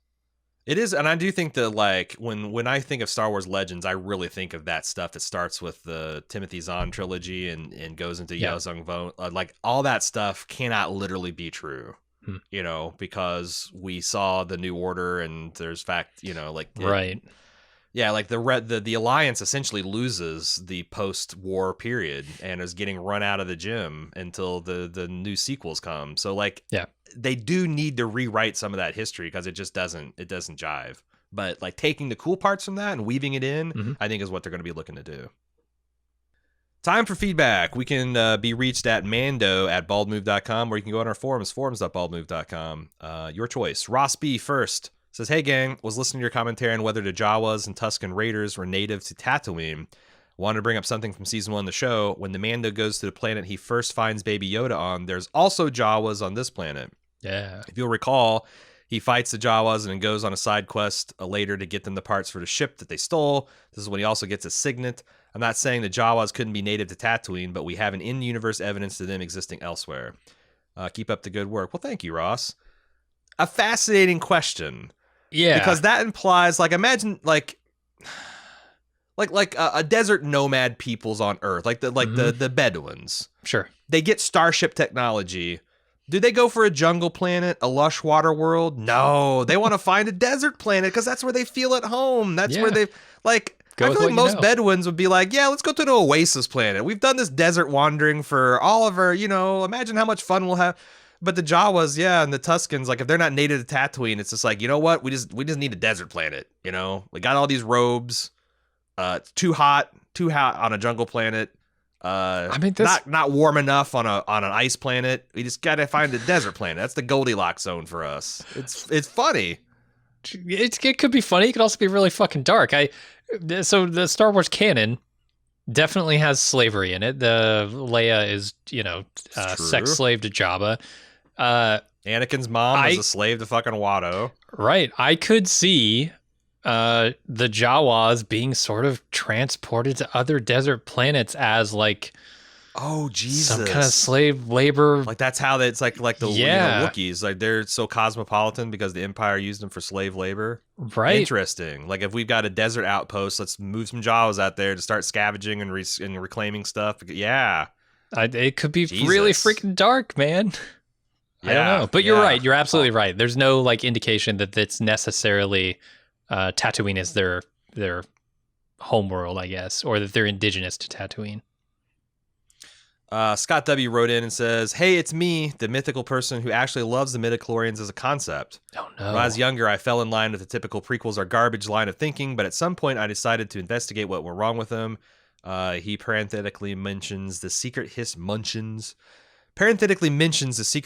It is, and I do think that like when I think of Star Wars Legends, I really think of that stuff that starts with the Timothy Zahn trilogy and goes into Yao Zhang Vo. Like all that stuff cannot literally be true. Because we saw the New Order, and there's fact, right. Yeah, like the Alliance essentially loses the post-war period and is getting run out of the gym until the new sequels come. So like, Yeah. they do need to rewrite some of that history because it just doesn't jive. But like taking the cool parts from that and weaving it in, Mhm. I think is what they're going to be looking to do. Time for feedback. We can be reached at mando@baldmove.com, or you can go on our forums, forums.baldmove.com. Your choice. Ross B first says, hey gang, was listening to your commentary on whether the Jawas and Tusken Raiders were native to Tatooine. Wanted to bring up something from season 1 of the show. When the Mando goes to the planet he first finds Baby Yoda on, there's also Jawas on this planet. Yeah. If you'll recall, he fights the Jawas and then goes on a side quest later to get them the parts for the ship that they stole. This is when he also gets a signet. I'm not saying the Jawas couldn't be native to Tatooine, but we have an in-universe evidence to them existing elsewhere. Keep up the good work. Well, thank you, Ross. A fascinating question. Yeah. Because that implies, like, imagine, like a desert nomad peoples on Earth, like the Bedouins. Sure. They get starship technology. Do they go for a jungle planet, a lush water world? No, they want to find a desert planet because that's where they feel at home. That's where they like. Go I with feel like what you most know. Bedouins would be like, yeah, let's go to an oasis planet. We've done this desert wandering for all of our, imagine how much fun we'll have. But the Jawas, yeah, and the Tuskens, like if they're not native to Tatooine, it's just like, you know what? We just need a desert planet. We got all these robes. It's too hot on a jungle planet. I mean, not warm enough on an ice planet. We just gotta find a desert planet. That's the Goldilocks zone for us. It's funny. It could be funny. It could also be really fucking dark. So the Star Wars canon definitely has slavery in it. The Leia is, sex slave to Jabba. Anakin's mom was a slave to fucking Watto. Right. I could see the Jawas being sort of transported to other desert planets as like, oh Jesus, some kind of slave labor. Like that's how it's like the Wookiees, like they're so cosmopolitan because the Empire used them for slave labor. Right. Interesting. Like if we've got a desert outpost, let's move some Jawas out there to start scavenging and reclaiming stuff. Yeah, it could be really freaking dark, man. I don't know, but you're right. You're absolutely right. There's no like indication that it's necessarily Tatooine is their homeworld, I guess, or that they're indigenous to Tatooine. Scott W. wrote in and says, hey, it's me, the mythical person who actually loves the midichlorians as a concept. Oh, no. When I was younger, I fell in line with the typical prequels are garbage line of thinking, but at some point I decided to investigate what went wrong with them. He parenthetically mentions the secret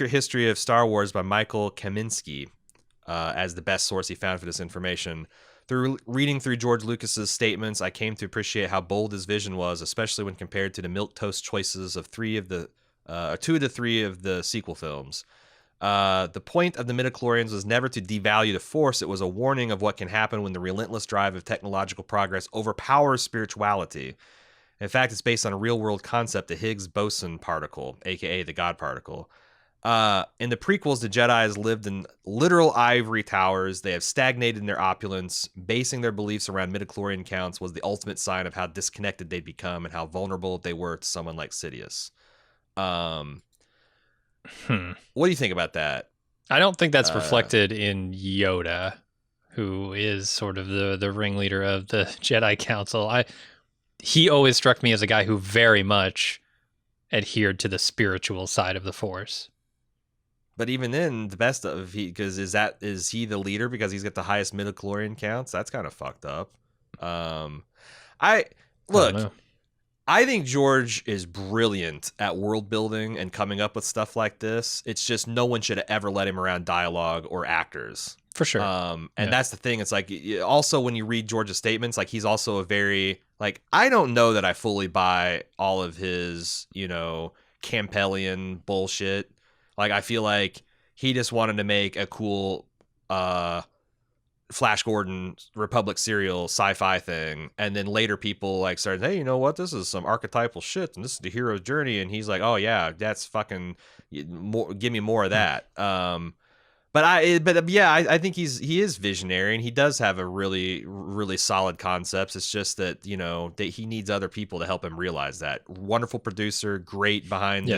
history of Star Wars by Michael Kaminsky as the best source he found for this information. Through reading through George Lucas's statements, I came to appreciate how bold his vision was, especially when compared to the milquetoast choices of two of the three of the sequel films. The point of the midichlorians was never to devalue the Force. It was a warning of what can happen when the relentless drive of technological progress overpowers spirituality. In fact, it's based on a real-world concept, the Higgs boson particle, aka the God particle. In the prequels, the Jedi lived in literal ivory towers. They have stagnated in their opulence. Basing their beliefs around midichlorian counts was the ultimate sign of how disconnected they'd become and how vulnerable they were to someone like Sidious. What do you think about that? I don't think that's reflected in Yoda, who is sort of the ringleader of the Jedi Council. He always struck me as a guy who very much adhered to the spiritual side of the Force. But even then, the best of because is he the leader because he's got the highest midichlorian counts? That's kind of fucked up. I think George is brilliant at world building and coming up with stuff like this. It's just no one should have ever let him around dialogue or actors. For sure. That's the thing. It's like also when you read George's statements, like he's also a very like I don't know that I fully buy all of his Campbellian bullshit. Like, I feel like he just wanted to make a cool Flash Gordon Republic serial sci-fi thing. And then later people, like, started, hey, you know what? This is some archetypal shit, and this is the hero's journey. And he's like, oh, yeah, that's fucking more. Give me more of that. I think he is visionary, and he does have a really, really solid concepts. It's just that, that he needs other people to help him realize that. Wonderful producer, great behind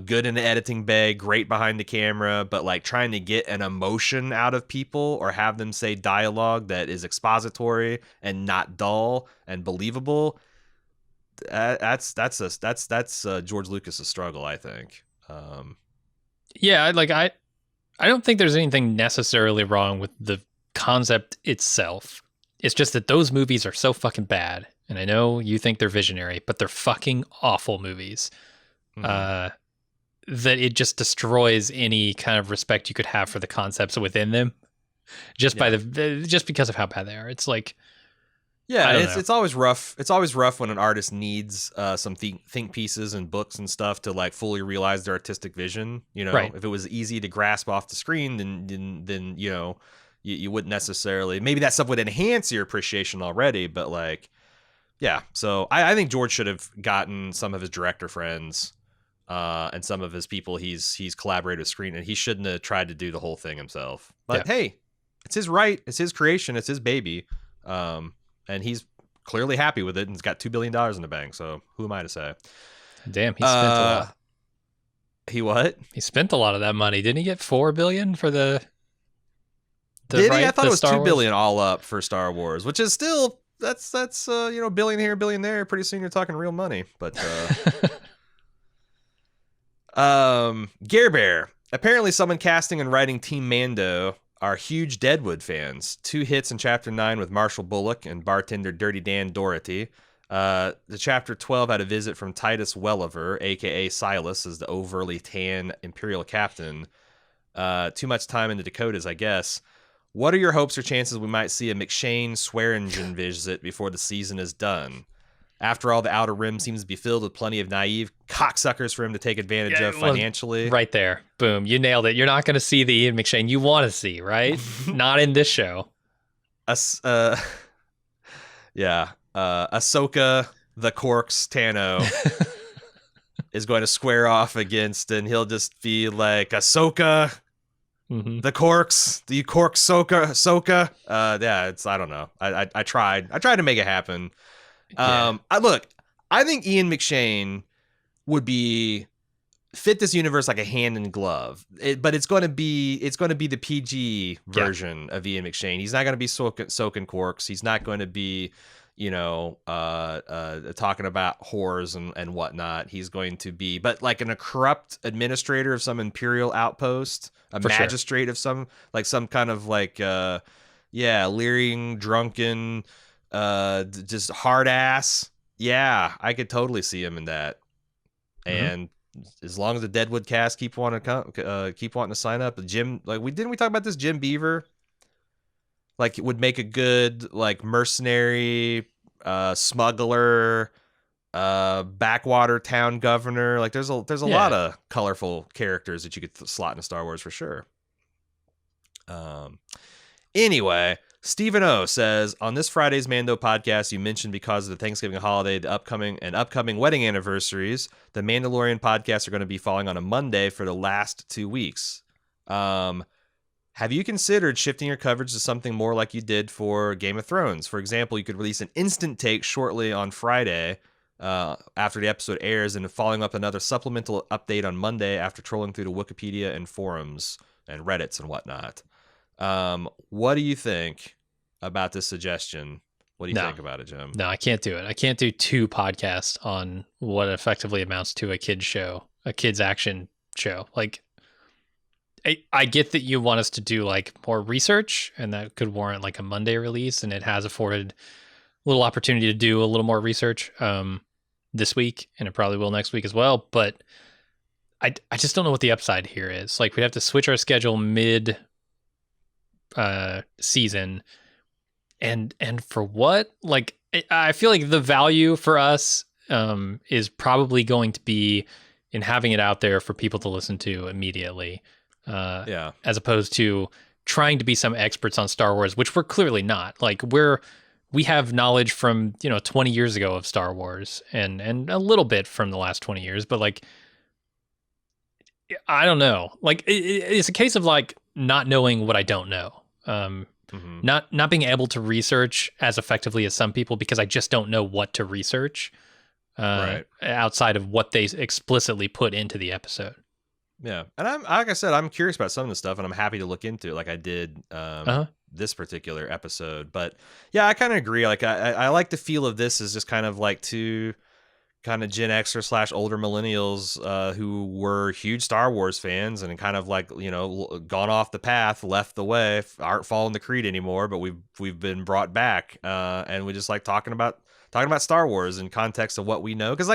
good in the editing bay, great behind the camera, but like trying to get an emotion out of people or have them say dialogue that is expository and not dull and believable. That's George Lucas's struggle, I think. Yeah, I don't think there's anything necessarily wrong with the concept itself. It's just that those movies are so fucking bad. And I know you think they're visionary, but they're fucking awful movies. That it just destroys any kind of respect you could have for the concepts within them, just because of how bad they are. It's like, it's always rough. It's always rough when an artist needs some think pieces and books and stuff to like fully realize their artistic vision. You know, right. If it was easy to grasp off the screen, then you know, you wouldn't necessarily. Maybe that stuff would enhance your appreciation already, but like, yeah. So I think George should have gotten some of his director friends. And some of his people he's collaborated with screen, and he shouldn't have tried to do the whole thing himself. But hey, it's his right, it's his creation, it's his baby, and he's clearly happy with it, and he's got $2 billion in the bank. So who am I to say? Damn, he spent a lot. He what? He spent a lot of that money. Didn't he get $4 billion for the Did he? I thought it was $2 billion all up for Star Wars, which is still that's you know, billion here, billion there. Pretty soon you're talking real money, but. Gare Bear. Apparently someone casting and writing Team Mando are huge Deadwood fans. 2 hits in Chapter 9 with Marshall Bullock and bartender Dirty Dan Doherty. The Chapter 12 had a visit from Titus Welliver, a.k.a. Silas, as the overly tan Imperial captain. Too much time in the Dakotas, I guess. What are your hopes or chances we might see a McShane Swearingen visit before the season is done? After all, the Outer Rim seems to be filled with plenty of naive cocksuckers for him to take advantage of financially. Right there. Boom. You nailed it. You're not going to see the Ian McShane you want to see, right? Not in this show. Ahsoka, the Corks Tano, is going to square off against, and he'll just be like, Ahsoka, the Corks, the Cork Ahsoka. I don't know. I tried to make it happen. I think Ian McShane would fit this universe like a hand in glove. But it's going to be the PG version of Ian McShane. He's not going to be soaking corks. He's not going to be, you know, talking about whores and whatnot. He's going to be, but like a corrupt administrator of some imperial outpost, a magistrate of some kind of like, leering, drunken. Just hard ass. Yeah, I could totally see him in that. And as long as the Deadwood cast keep wanting to sign up, Jim, like we talk about this Jim Beaver, like it would make a good like mercenary, smuggler, backwater town governor. Like there's a lot of colorful characters that you could slot into Star Wars for sure. Anyway. Stephen O says, on this Friday's Mando podcast, you mentioned because of the Thanksgiving holiday, the upcoming wedding anniversaries, the Mandalorian podcasts are going to be falling on a Monday for the last 2 weeks. Have you considered shifting your coverage to something more like you did for Game of Thrones? For example, you could release an instant take shortly on Friday after the episode airs, and following up another supplemental update on Monday after trolling through the Wikipedia and forums and Reddits and whatnot. What do you think about this suggestion? What do you think about it, Jim? No, I can't do it. I can't do 2 podcasts on what effectively amounts to a kid's show, a kid's action show. Like, I get that you want us to do like more research, and that could warrant like a Monday release, and it has afforded a little opportunity to do a little more research this week, and it probably will next week as well. But I just don't know what the upside here is. Like, we'd have to switch our schedule mid season. And for what? Like, I feel like the value for us is probably going to be in having it out there for people to listen to immediately. As opposed to trying to be some experts on Star Wars, which we're clearly not. Like, we have knowledge from, 20 years ago of Star Wars and a little bit from the last 20 years, but like, I don't know. Like, it's a case of like not knowing what I don't know. Not being able to research as effectively as some people because I just don't know what to research. Right. outside of what they explicitly put into the episode. Yeah, and I'm like I said, I'm curious about some of the stuff, and I'm happy to look into it, like I did this particular episode. But yeah, I kind of agree. Like I like the feel of this as just kind of like two kind of Gen Xer / older millennials who were huge Star Wars fans and kind of like gone off the path, left the way, aren't following the creed anymore. But we've been brought back, and we just like talking about Star Wars in context of what we know, because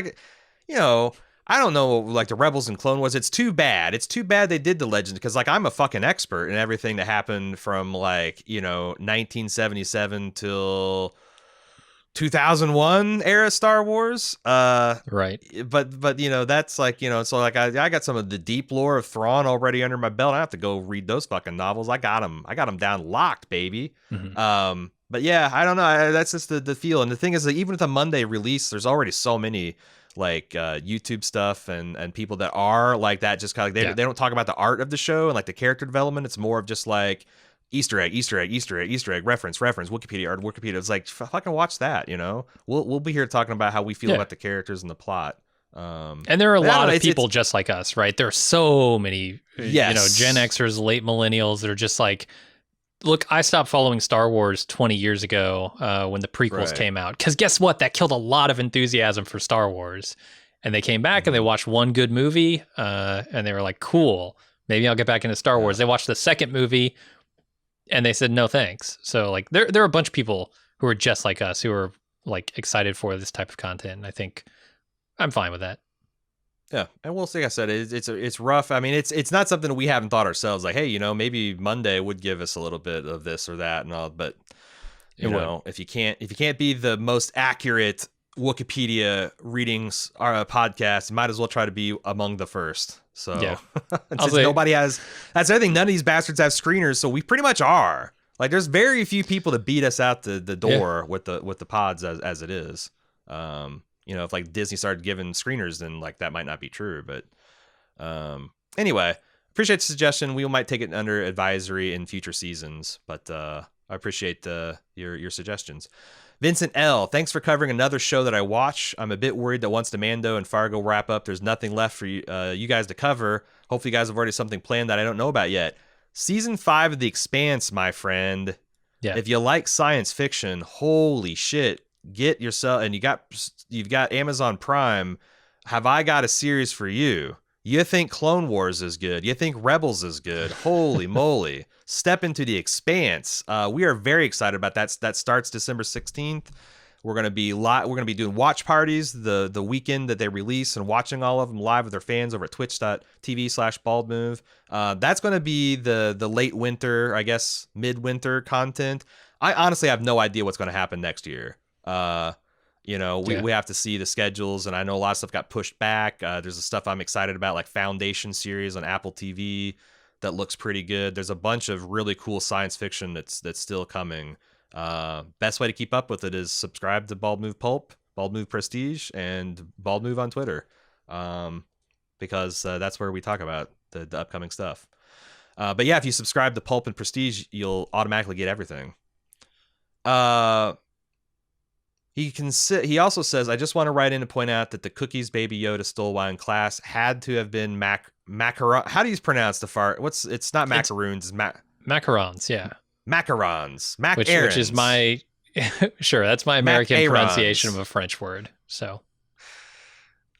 I don't know, like the Rebels and Clone Wars. It's too bad. It's too bad they did the Legends, because like I'm a fucking expert in everything that happened from 1977 till 2001 era Star Wars. Right. But that's like so like I got some of the deep lore of Thrawn already under my belt. I have to go read those fucking novels. I got them down locked, baby. Mm-hmm. But yeah, I don't know. That's just the feel. And the thing is that even with the Monday release, there's already so many like YouTube stuff and people that are like that, just kind of like they don't talk about the art of the show and like the character development. It's more of just like Easter egg, reference, Wikipedia art, Wikipedia. It's like fucking watch that. We'll be here talking about how we feel about the characters and the plot. And there are a lot of people just like us, right? There are so many, Gen Xers, late millennials that are just like, look, I stopped following Star Wars 20 years ago when the prequels came out. Because guess what? That killed a lot of enthusiasm for Star Wars. And they came back and they watched one good movie and they were like, cool, maybe I'll get back into Star Wars. They watched the second movie and they said, no, thanks. So like there are a bunch of people who are just like us, who are like excited for this type of content. And I think I'm fine with that. Yeah, and we'll see. Like I said, it's rough. I mean, it's not something we haven't thought ourselves. Like, hey, maybe Monday would give us a little bit of this or that and all. But if you can't be the most accurate Wikipedia readings or a podcast, you might as well try to be among the first. So yeah, since nobody has. That's the other thing. None of these bastards have screeners, so we pretty much are. Like, there's very few people to beat us out the door with the pods as it is. If like Disney started giving screeners, then like that might not be true. But anyway, appreciate the suggestion. We might take it under advisory in future seasons, but I appreciate your suggestions. Vincent L., thanks for covering another show that I watch. I'm a bit worried that once the Mando and Fargo wrap up, there's nothing left for you guys to cover. Hopefully you guys have already something planned that I don't know about yet. Season 5 of The Expanse, my friend. Yeah. If you like science fiction, holy shit. Get yourself, and you've got Amazon Prime. Have I got a series for you? You think Clone Wars is good? You think Rebels is good? Holy moly! Step into The Expanse. We are very excited about that. That starts December 16th. We're gonna be doing watch parties the weekend that they release and watching all of them live with their fans over at twitch.tv/baldmove. That's gonna be the late winter, I guess midwinter content. I honestly have no idea what's gonna happen next year. We have to see the schedules, and I know a lot of stuff got pushed back. There's the stuff I'm excited about, like Foundation series on Apple TV that looks pretty good. There's a bunch of really cool science fiction that's still coming. Best way to keep up with it is subscribe to Bald Move Pulp, Bald Move Prestige, and Bald Move on Twitter, because that's where we talk about the upcoming stuff. But yeah, if you subscribe to Pulp and Prestige, you'll automatically get everything. He also says, I just want to write in to point out that the cookies Baby Yoda stole while in class had to have been macaron. How do you pronounce the fart? It's not macaroons. It's macarons. Yeah. Macarons. Which is my, sure. That's my American pronunciation of a French word. So.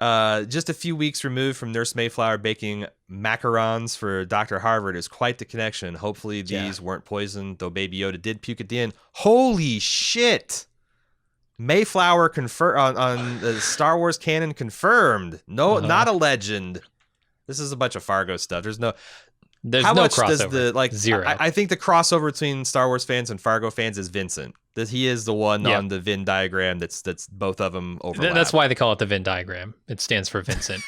Just a few weeks removed from Nurse Mayflower baking macarons for Dr. Harvard is quite the connection. Hopefully these weren't poisoned, though Baby Yoda did puke at the end. Holy shit. Mayflower on the Star Wars canon confirmed. No, not a legend. This is a bunch of Fargo stuff. There's no crossover. Zero. I think the crossover between Star Wars fans and Fargo fans is Vincent. That he is the one on the Venn diagram that's both of them overlap. That's why they call it the Venn diagram. It stands for Vincent.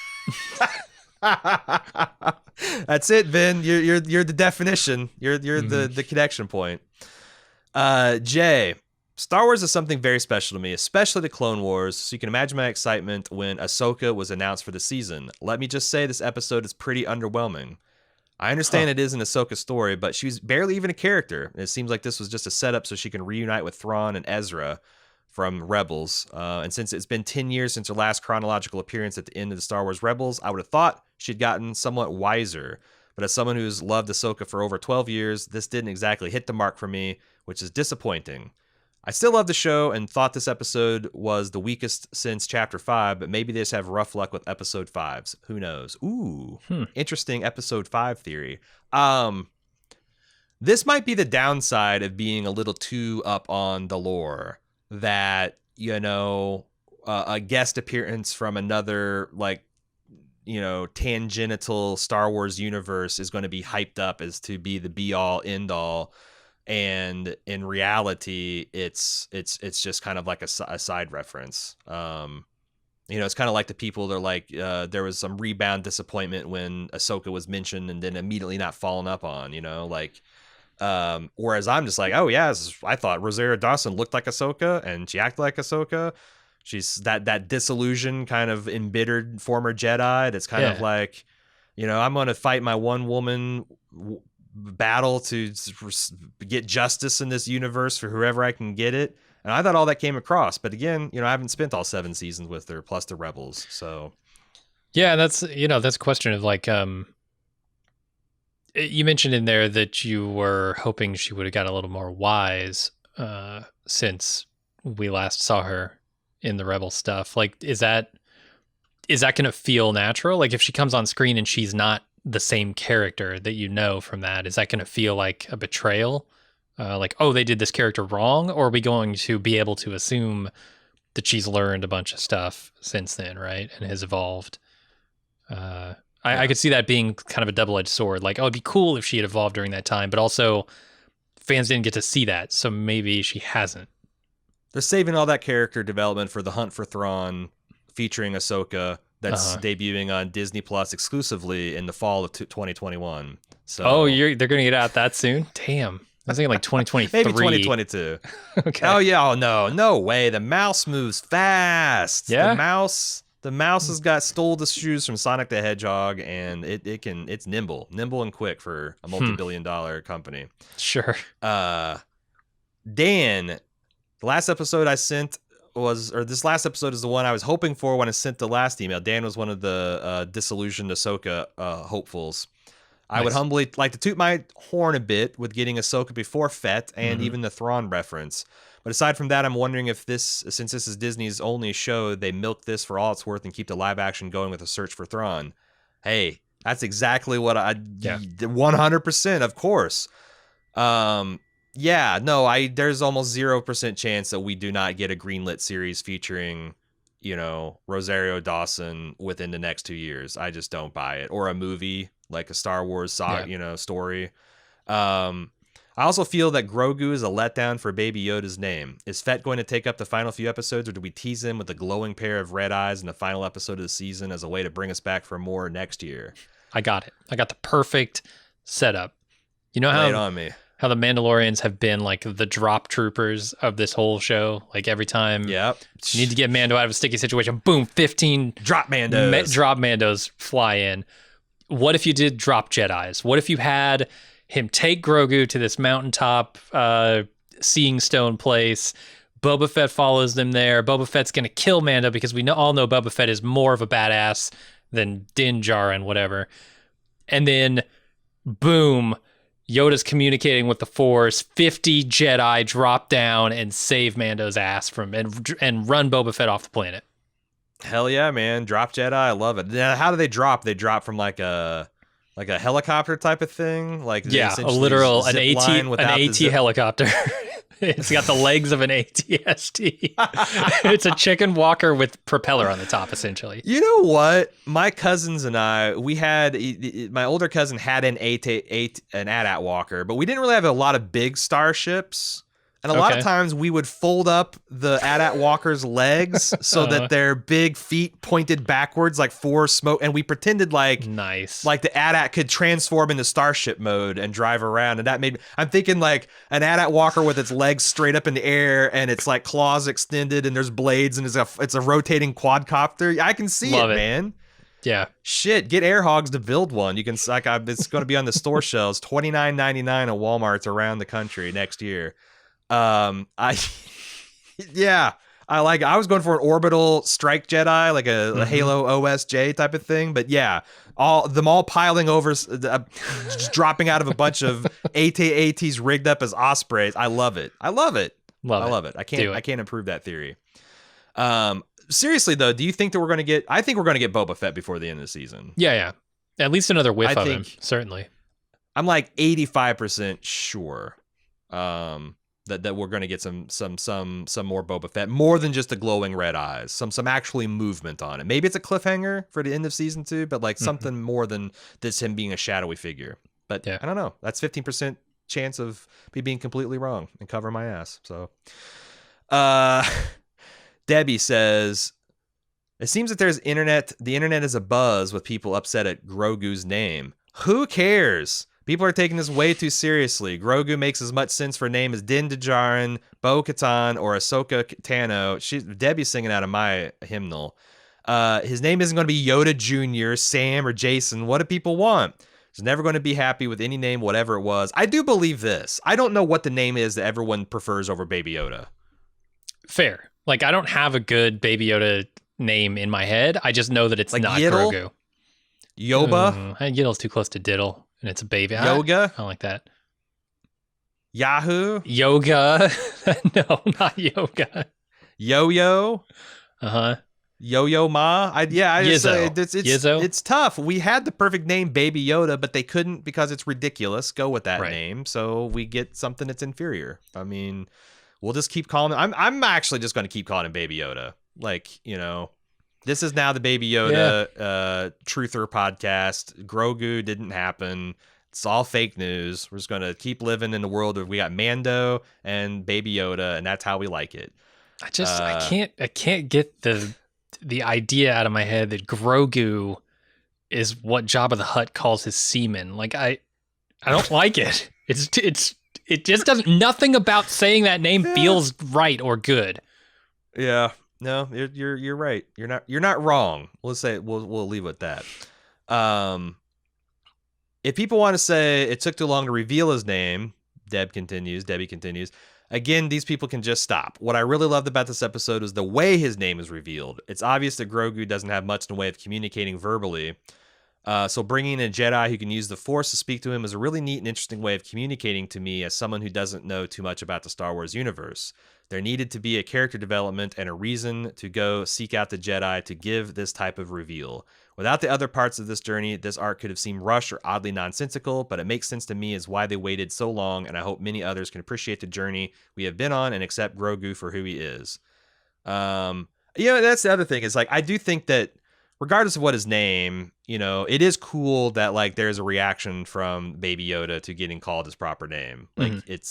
That's it, Vin. You're the definition. You're the connection point. Jay. Star Wars is something very special to me, especially the Clone Wars, so you can imagine my excitement when Ahsoka was announced for the season. Let me just say this episode is pretty underwhelming. I understand it is an Ahsoka story, but she was barely even a character. It seems like this was just a setup so she can reunite with Thrawn and Ezra. from Rebels. And since it's been 10 years since her last chronological appearance at the end of the Star Wars Rebels, I would have thought she'd gotten somewhat wiser. But as someone who's loved Ahsoka for over 12 years, this didn't exactly hit the mark for me, which is disappointing. I still love the show and thought this episode was the weakest since Chapter 5, but maybe they just have rough luck with Episode 5s. Who knows? Ooh, interesting Episode 5 theory. This might be the downside of being a little too up on the lore, that, you know, a guest appearance from another, like, you know, tangential Star Wars universe is going to be hyped up as to be the be-all, end-all. And in reality, it's just kind of like a side reference. You know, it's kind of like the people that are like, there was some rebound disappointment when Ahsoka was mentioned and then immediately not followed up on, you know, like, whereas I'm just like, oh yeah, I thought Rosario Dawson looked like Ahsoka and she acted like Ahsoka. She's that disillusioned, kind of embittered former Jedi that's kind of like, you know, I'm going to fight my one woman battle to get justice in this universe for whoever I can get it. And I thought all that came across, but again, you know, I haven't spent all 7 seasons with her plus the Rebels. So yeah, that's, you know, that's a question of like, you mentioned in there that you were hoping she would have got a little more wise, since we last saw her in the Rebel stuff. Like, is that going to feel natural? Like if she comes on screen and she's not the same character that you know from that, is that going to feel like a betrayal? Like, oh, they did this character wrong? Or are we going to be able to assume that she's learned a bunch of stuff since then, right? And has evolved. I could see that being kind of a double-edged sword. Like, oh, it'd be cool if she had evolved during that time, but also fans didn't get to see that, so maybe she hasn't. They're saving all that character development for the Hunt for Thrawn featuring Ahsoka that's debuting on Disney Plus exclusively in the fall of 2021. So they're going to get out that soon? Damn. I was thinking like 2023. Maybe 2022. Okay. Oh yeah. Oh no way. The mouse moves fast. Yeah. The mouse has stole the shoes from Sonic the Hedgehog, and it's nimble and quick for a multi-billion-dollar company. Sure. Dan, the last episode I sent this last episode is the one I was hoping for when I sent the last email. Dan was one of the disillusioned Ahsoka hopefuls. Nice. I would humbly like to toot my horn a bit with getting Ahsoka before Fett and even the Thrawn reference. But aside from that, I'm wondering if since this is Disney's only show, they milk this for all it's worth and keep the live action going with a search for Thrawn. Hey, that's exactly what 100%, of course. There's almost 0% chance that we do not get a greenlit series featuring, you know, Rosario Dawson within the next 2 years. I just don't buy it. Or a movie like a Star Wars story. I also feel that Grogu is a letdown for Baby Yoda's name. Is Fett going to take up the final few episodes, or do we tease him with a glowing pair of red eyes in the final episode of the season as a way to bring us back for more next year? I got it. I got the perfect setup. You know Lay it on me. How the Mandalorians have been like the drop troopers of this whole show. Like every time you need to get Mando out of a sticky situation, boom, 15 drop Mandos. Drop Mandos fly in. What if you did drop Jedis? What if you had him take Grogu to this mountaintop seeing stone place? Boba Fett follows them there. Boba Fett's going to kill Mando because we all know Boba Fett is more of a badass than Din Djarin, whatever. And then, boom, Yoda's communicating with the Force. 50 Jedi drop down and save Mando's ass and run Boba Fett off the planet. Hell yeah, man! Drop Jedi, I love it. Now, how do they drop? They drop from like a helicopter type of thing, like an AT helicopter. It's got the legs of an AT-ST. It's a chicken walker with propeller on the top, essentially. You know what? My cousins and I, my older cousin had an AT-AT walker, but we didn't really have a lot of big starships. And a lot of times we would fold up the AT-AT walker's legs so that their big feet pointed backwards like for smoke. And we pretended like the AT-AT could transform into starship mode and drive around. And that I'm thinking like an AT-AT walker with its legs straight up in the air and its like claws extended and there's blades and it's a rotating quadcopter. I can see it, man. Yeah. Shit, get Air Hogs to build one. You can it's going to be on the store shelves, $29.99 at Walmarts around the country next year. I was going for an orbital strike Jedi, like a Halo OSJ type of thing. But yeah, all piling over, just dropping out of a bunch of AT-ATs rigged up as ospreys. I love it. I love it. I love it. I can't improve that theory. Seriously though, do you think that we're going to get? I think we're going to get Boba Fett before the end of the season. Yeah. At least another whiff of him, certainly. I'm like 85% sure. That we're going to get some more Boba Fett, more than just the glowing red eyes, some actually movement on it. Maybe it's a cliffhanger for the end of season 2, but like something more than this him being a shadowy figure. But I don't know. That's 15% chance of me being completely wrong and cover my ass. So, Debbie says, it seems that the internet is abuzz with people upset at Grogu's name. Who cares? People are taking this way too seriously. Grogu makes as much sense for a name as Din Djarin, Bo-Katan, or Ahsoka Tano. Debbie's singing out of my hymnal. His name isn't going to be Yoda Jr., Sam, or Jason. What do people want? He's never going to be happy with any name, whatever it was. I do believe this. I don't know what the name is that everyone prefers over Baby Yoda. Fair. Like, I don't have a good Baby Yoda name in my head. I just know that it's like not Yiddle? Grogu. Yoba? Yiddle's too close to Diddle. And it's a baby. Yoga? I like that. Yahoo? Yoga? No, not yoga. Yo-yo? Uh-huh. Yo-yo Ma? It's tough. We had the perfect name, Baby Yoda, but they couldn't because it's ridiculous. Go with that name. So we get something that's inferior. I mean, we'll just keep calling him. I'm actually just going to keep calling him Baby Yoda. Like, this is now the Baby Yoda truther podcast. Grogu didn't happen. It's all fake news. We're just going to keep living in the world where we got Mando and Baby Yoda, and that's how we like it. I can't get the idea out of my head that Grogu is what Jabba the Hutt calls his semen. Like, I don't like it. It just doesn't. Nothing about saying that name feels right or good. Yeah. No, you're right. You're not wrong. Let's say we'll leave it at that. If people want to say it took too long to reveal his name, Debbie continues. Again, these people can just stop. What I really loved about this episode is the way his name is revealed. It's obvious that Grogu doesn't have much in the way of communicating verbally. So bringing in a Jedi who can use the Force to speak to him is a really neat and interesting way of communicating to me as someone who doesn't know too much about the Star Wars universe. There needed to be a character development and a reason to go seek out the Jedi to give this type of reveal. Without the other parts of this journey, this arc could have seemed rushed or oddly nonsensical, but it makes sense to me as why they waited so long, and I hope many others can appreciate the journey we have been on and accept Grogu for who he is. That's the other thing. Is like, I do think that regardless of what his name, it is cool that like there's a reaction from Baby Yoda to getting called his proper name. Like it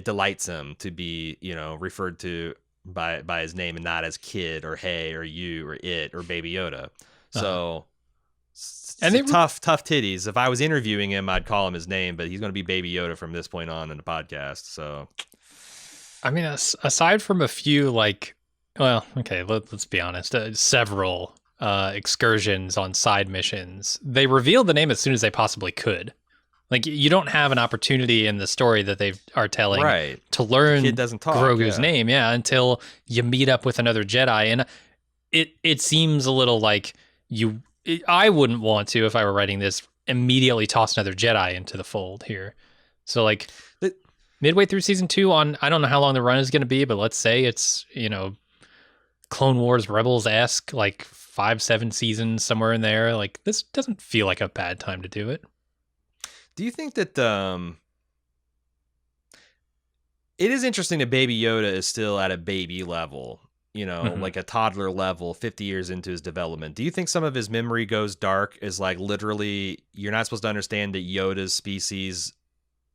delights him to be, referred to by his name and not as kid or hey or you or it or Baby Yoda. So and tough titties. If I was interviewing him, I'd call him his name, but he's going to be Baby Yoda from this point on in the podcast. So, I mean, aside from a few let's be honest, several excursions on side missions, they revealed the name as soon as they possibly could. Like, you don't have an opportunity in the story that they are telling to learn Grogu's name, until you meet up with another Jedi. And it seems a little like I wouldn't want to, if I were writing this, immediately toss another Jedi into the fold here. So, like, midway through season 2 I don't know how long the run is going to be, but let's say it's, Clone Wars Rebels-esque, like 5-7 seasons, somewhere in there. Like, this doesn't feel like a bad time to do it. Do you think that it is interesting that Baby Yoda is still at a baby level, like a toddler level, 50 years into his development? Do you think some of his memory goes dark is like literally you're not supposed to understand that Yoda's species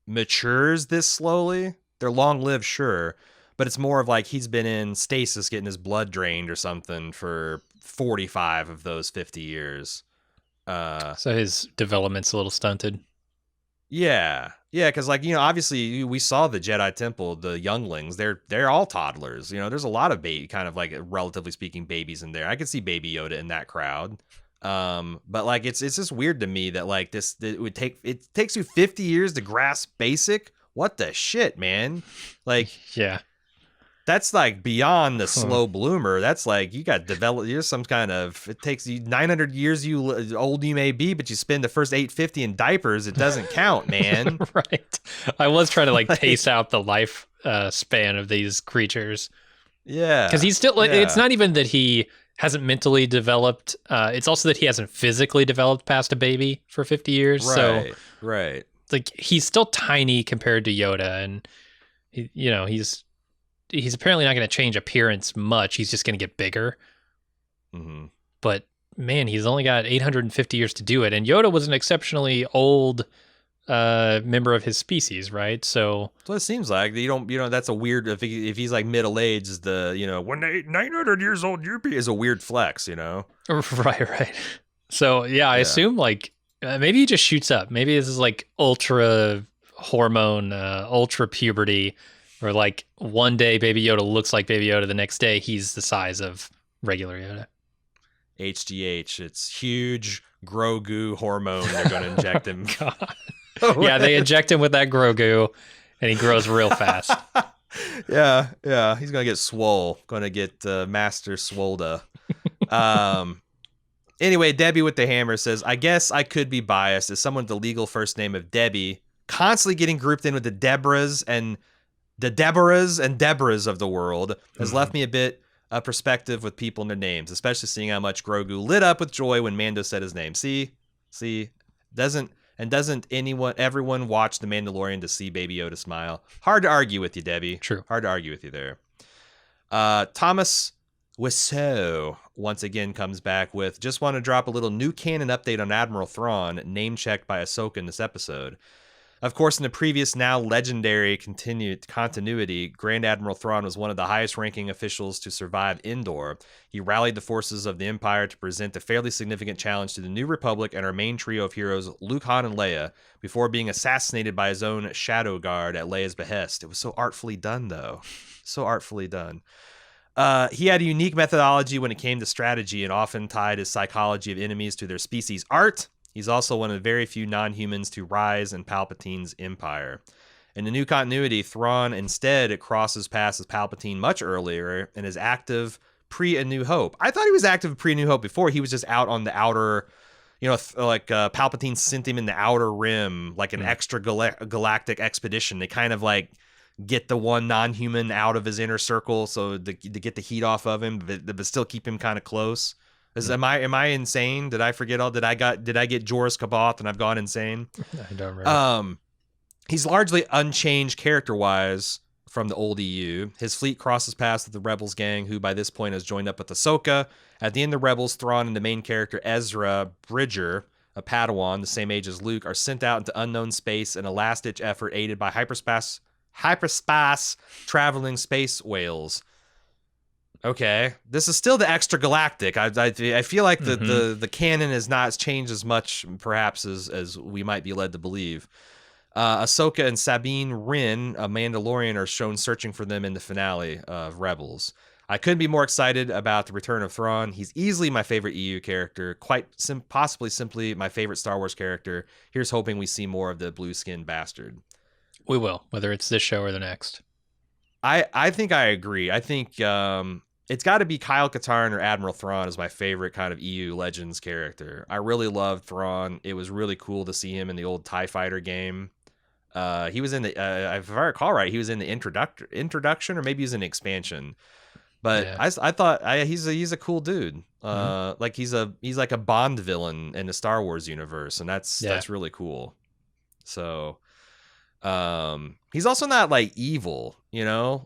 matures this slowly? They're long-lived, sure, but it's more of like he's been in stasis getting his blood drained or something for 45 of those 50 years. So his development's a little stunted. Yeah, because obviously we saw the Jedi Temple, the younglings. They're all toddlers. There's a lot of kind of like relatively speaking babies in there. I could see Baby Yoda in that crowd. But like it's just weird to me that like it takes you 50 years to grasp basic. What the shit, man? Like, yeah, that's like beyond the slow bloomer. That's like you got developed. You're some kind of. It takes you 900 years. Old you may be, but you spend the first 850 in diapers. It doesn't count, man. Right. I was trying to like pace out the life span of these creatures. Yeah, because he's still. yeah. It's not even that he hasn't mentally developed. It's also that he hasn't physically developed past a baby for 50 years. Right, so right. like he's still tiny compared to Yoda, and he's apparently not going to change appearance much. He's just going to get bigger. Mm-hmm. But man, he's only got 850 years to do it. And Yoda was an exceptionally old member of his species, right? So that's what it seems like. You don't, that's a weird, if he's like middle-aged, when they 900 years old, is a weird flex, Right. So yeah, I assume like maybe he just shoots up. Maybe this is like ultra hormone, ultra puberty, or like one day Baby Yoda looks like Baby Yoda, the next day he's the size of regular Yoda. HGH, it's huge Grogu hormone they're going to inject him. God. Yeah, they inject him with that Grogu, and he grows real fast. Yeah, he's going to get swole. Going to get Master Swolda. Anyway, Debbie with the hammer says, I guess I could be biased as someone with the legal first name of Debbie, constantly getting grouped in with the Deborahs and Deborahs of the world has left me a bit of perspective with people and their names, especially seeing how much Grogu lit up with joy when Mando said his name. See, doesn't everyone watch The Mandalorian to see Baby Yoda smile? Hard to argue with you, Debbie. True. Hard to argue with you there. Thomas Wiseau once again comes back with, just want to drop a little new canon update on Admiral Thrawn, name-checked by Ahsoka in this episode. Of course, in the previous, now legendary continuity, Grand Admiral Thrawn was one of the highest-ranking officials to survive Endor. He rallied the forces of the Empire to present a fairly significant challenge to the New Republic and our main trio of heroes, Luke, Han, and Leia, before being assassinated by his own shadow guard at Leia's behest. It was so artfully done, though. So artfully done. He had a unique methodology when it came to strategy and often tied his psychology of enemies to their species' art. He's also one of the very few non-humans to rise in Palpatine's empire. In the new continuity, Thrawn instead crosses paths with Palpatine much earlier and is active pre-A New Hope. I thought he was active pre-A New Hope before. He was just out on the outer, Palpatine sent him in the outer rim, like an extra galactic expedition. They kind of like get the one non-human out of his inner circle so to get the heat off of him, but still keep him kind of close. Am I insane? Did I forget all? Did I get Jorah Kaboth and I've gone insane? I don't remember. He's largely unchanged character-wise from the old EU. His fleet crosses paths with the Rebels gang, who by this point has joined up with Ahsoka. At the end, the Rebels, Thrawn and the main character Ezra Bridger, a Padawan the same age as Luke, are sent out into unknown space in a last-ditch effort aided by hyperspace traveling space whales. Okay, this is still the extra galactic. I feel like the canon has not changed as much, perhaps, as we might be led to believe. Ahsoka and Sabine Wren, a Mandalorian, are shown searching for them in the finale of Rebels. I couldn't be more excited about the return of Thrawn. He's easily my favorite EU character, possibly simply my favorite Star Wars character. Here's hoping we see more of the blue-skinned bastard. We will, whether it's this show or the next. I think I agree. I think it's got to be Kyle Katarn or Admiral Thrawn as my favorite kind of EU Legends character. I really loved Thrawn. It was really cool to see him in the old TIE Fighter game. He was in the, if I recall right, he was in the introduction or maybe he was in the expansion. But yeah. I thought he's a cool dude. Like he's like a Bond villain in the Star Wars universe, and that's really cool. So he's also not like evil,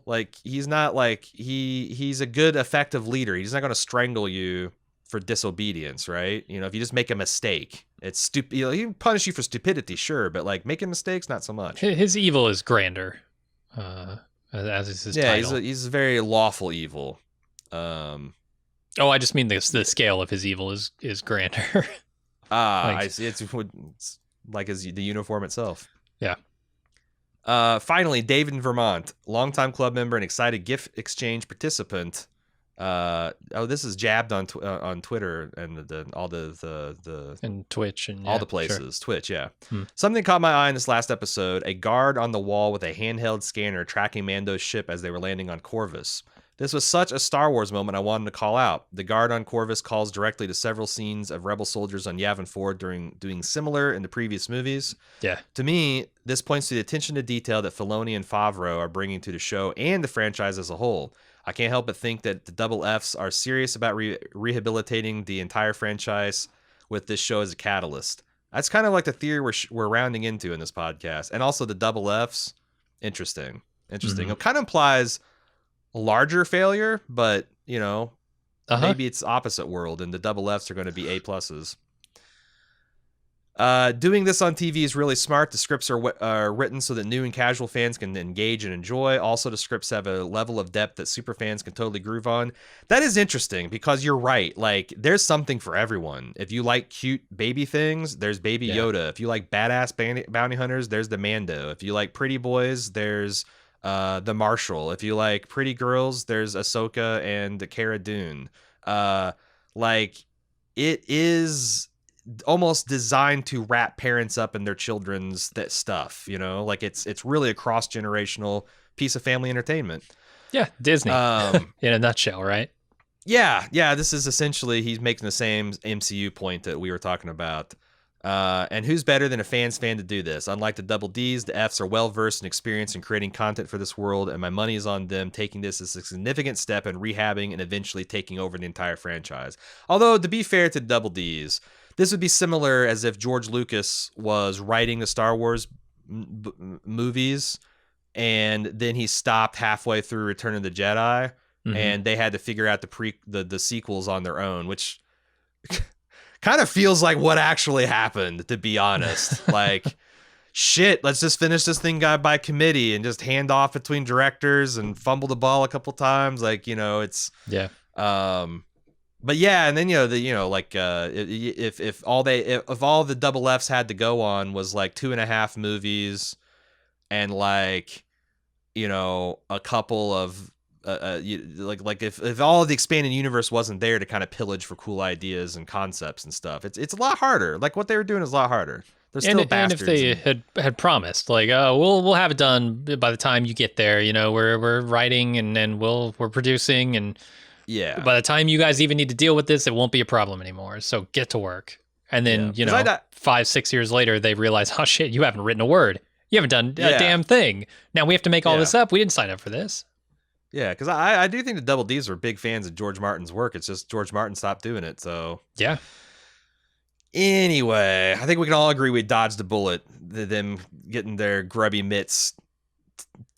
like he's not like he's a good effective leader. He's not going to strangle you for disobedience, right? If you just make a mistake, it's stupid. He can punish you for stupidity, sure, but like making mistakes, not so much. His evil is grander, as is his title. He's very lawful evil. I just mean the scale of his evil is grander. I see. It's like the uniform itself. Yeah. Finally, Dave in Vermont, longtime club member and excited gift exchange participant. This is jabbed on Twitter and all the And Twitch and all yeah, the places. sure. Twitch, yeah. Hmm. Something caught my eye in this last episode. A guard on the wall with a handheld scanner tracking Mando's ship as they were landing on Corvus. This was such a Star Wars moment I wanted to call out. The guard on Corvus calls directly to several scenes of rebel soldiers on Yavin 4 doing similar in the previous movies. Yeah. To me, this points to the attention to detail that Filoni and Favreau are bringing to the show and the franchise as a whole. I can't help but think that the Double Fs are serious about rehabilitating the entire franchise with this show as a catalyst. That's kind of like the theory we're rounding into in this podcast. And also the Double Fs, interesting. Mm-hmm. It kind of implies larger failure, but maybe it's opposite world and the Double Fs are going to be A pluses. Doing this on TV is really smart. The scripts are written so that new and casual fans can engage and enjoy. Also, the scripts have a level of depth that super fans can totally groove on. That is interesting because you're right. Like, there's something for everyone. If you like cute baby things, there's Baby Yoda. If you like badass bounty hunters, there's the Mando. If you like pretty boys, there's the Marshal. If you like pretty girls, there's Ahsoka and Cara Dune. Like, it is almost designed to wrap parents up in their children's that stuff, like it's really a cross-generational piece of family entertainment. Yeah, Disney in a nutshell, right? Yeah, this is essentially, he's making the same MCU point that we were talking about. And who's better than a fan's fan to do this? Unlike the Double Ds, the Fs are well-versed and experienced in creating content for this world, and my money is on them taking this as a significant step in rehabbing and eventually taking over the entire franchise. Although, to be fair to the Double Ds, this would be similar as if George Lucas was writing the Star Wars movies, and then he stopped halfway through Return of the Jedi, and they had to figure out the sequels on their own, which kind of feels like what actually happened, to be honest. Like, shit, let's just finish this thing by committee and just hand off between directors and fumble the ball a couple times. Like, it's but yeah, and then if all the Double Fs had to go on was like 2.5 movies, and like a couple of if all of the expanded universe wasn't there to kind of pillage for cool ideas and concepts and stuff, it's a lot harder. Like, what they were doing is a lot harder. They're still bastards. And if they had promised, like, we'll have it done by the time you get there. We're writing and then we're producing, and by the time you guys even need to deal with this, it won't be a problem anymore. So get to work. And then 5-6 years later, they realize, oh shit, you haven't written a word. You haven't done a damn thing. Now we have to make all this up. We didn't sign up for this. Yeah, because I do think the Double Ds are big fans of George Martin's work. It's just George Martin stopped doing it. So yeah. Anyway, I think we can all agree we dodged a bullet. Them getting their grubby mitts,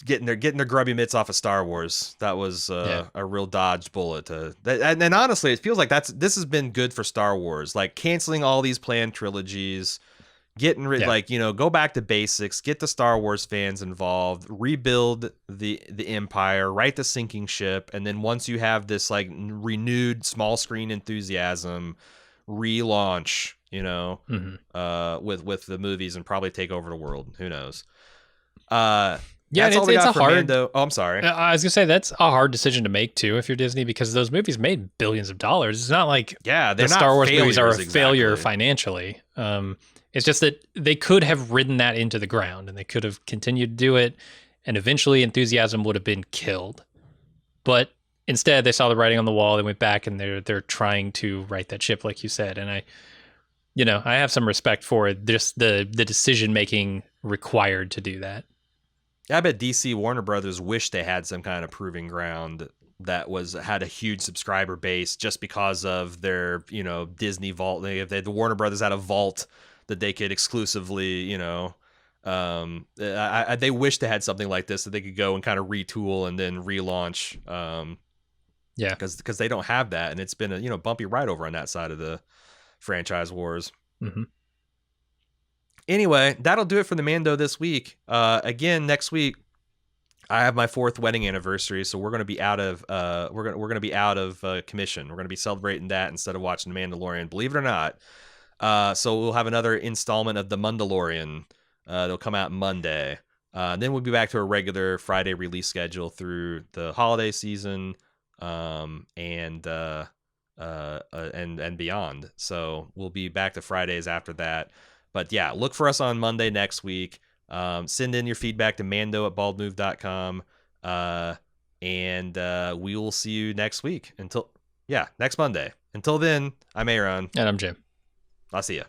getting their grubby mitts off of Star Wars. That was a real dodged bullet. And honestly, it feels like this has been good for Star Wars. Like, canceling all these planned trilogies. Getting rid, go back to basics, get the Star Wars fans involved, rebuild the empire, right the sinking ship, and then once you have this like renewed small screen enthusiasm, relaunch, with the movies and probably take over the world. Who knows? It's a hard. Mando. Oh, I'm sorry. I was gonna say that's a hard decision to make too if you're Disney, because those movies made billions of dollars. It's not like the Star Wars movies are a failure financially. It's just that they could have ridden that into the ground and they could have continued to do it, and eventually enthusiasm would have been killed. But instead, they saw the writing on the wall. They went back and they're trying to right that ship, like you said. And I have some respect for just the decision making required to do that. I bet DC Warner Brothers wish they had some kind of proving ground that had a huge subscriber base, just because of their Disney vault. The Warner Brothers had a vault that they could exclusively, they wish they had something like this that they could go and kind of retool and then relaunch. Because they don't have that, and it's been a bumpy ride over on that side of the franchise wars. Mm-hmm. Anyway, that'll do it for the Mando this week. Again, next week I have my 4th wedding anniversary, so we're going to be out of we're going to be out of commission. We're going to be celebrating that instead of watching The Mandalorian, believe it or not. So we'll have another installment of The Mandalorian. It'll come out Monday. Then we'll be back to a regular Friday release schedule through the holiday season. and beyond. So we'll be back to Fridays after that. But yeah, look for us on Monday next week. Send in your feedback to mando@baldmove.com. And we will see you next week. Next Monday. Until then, I'm Aaron. And I'm Jim. I'll see you.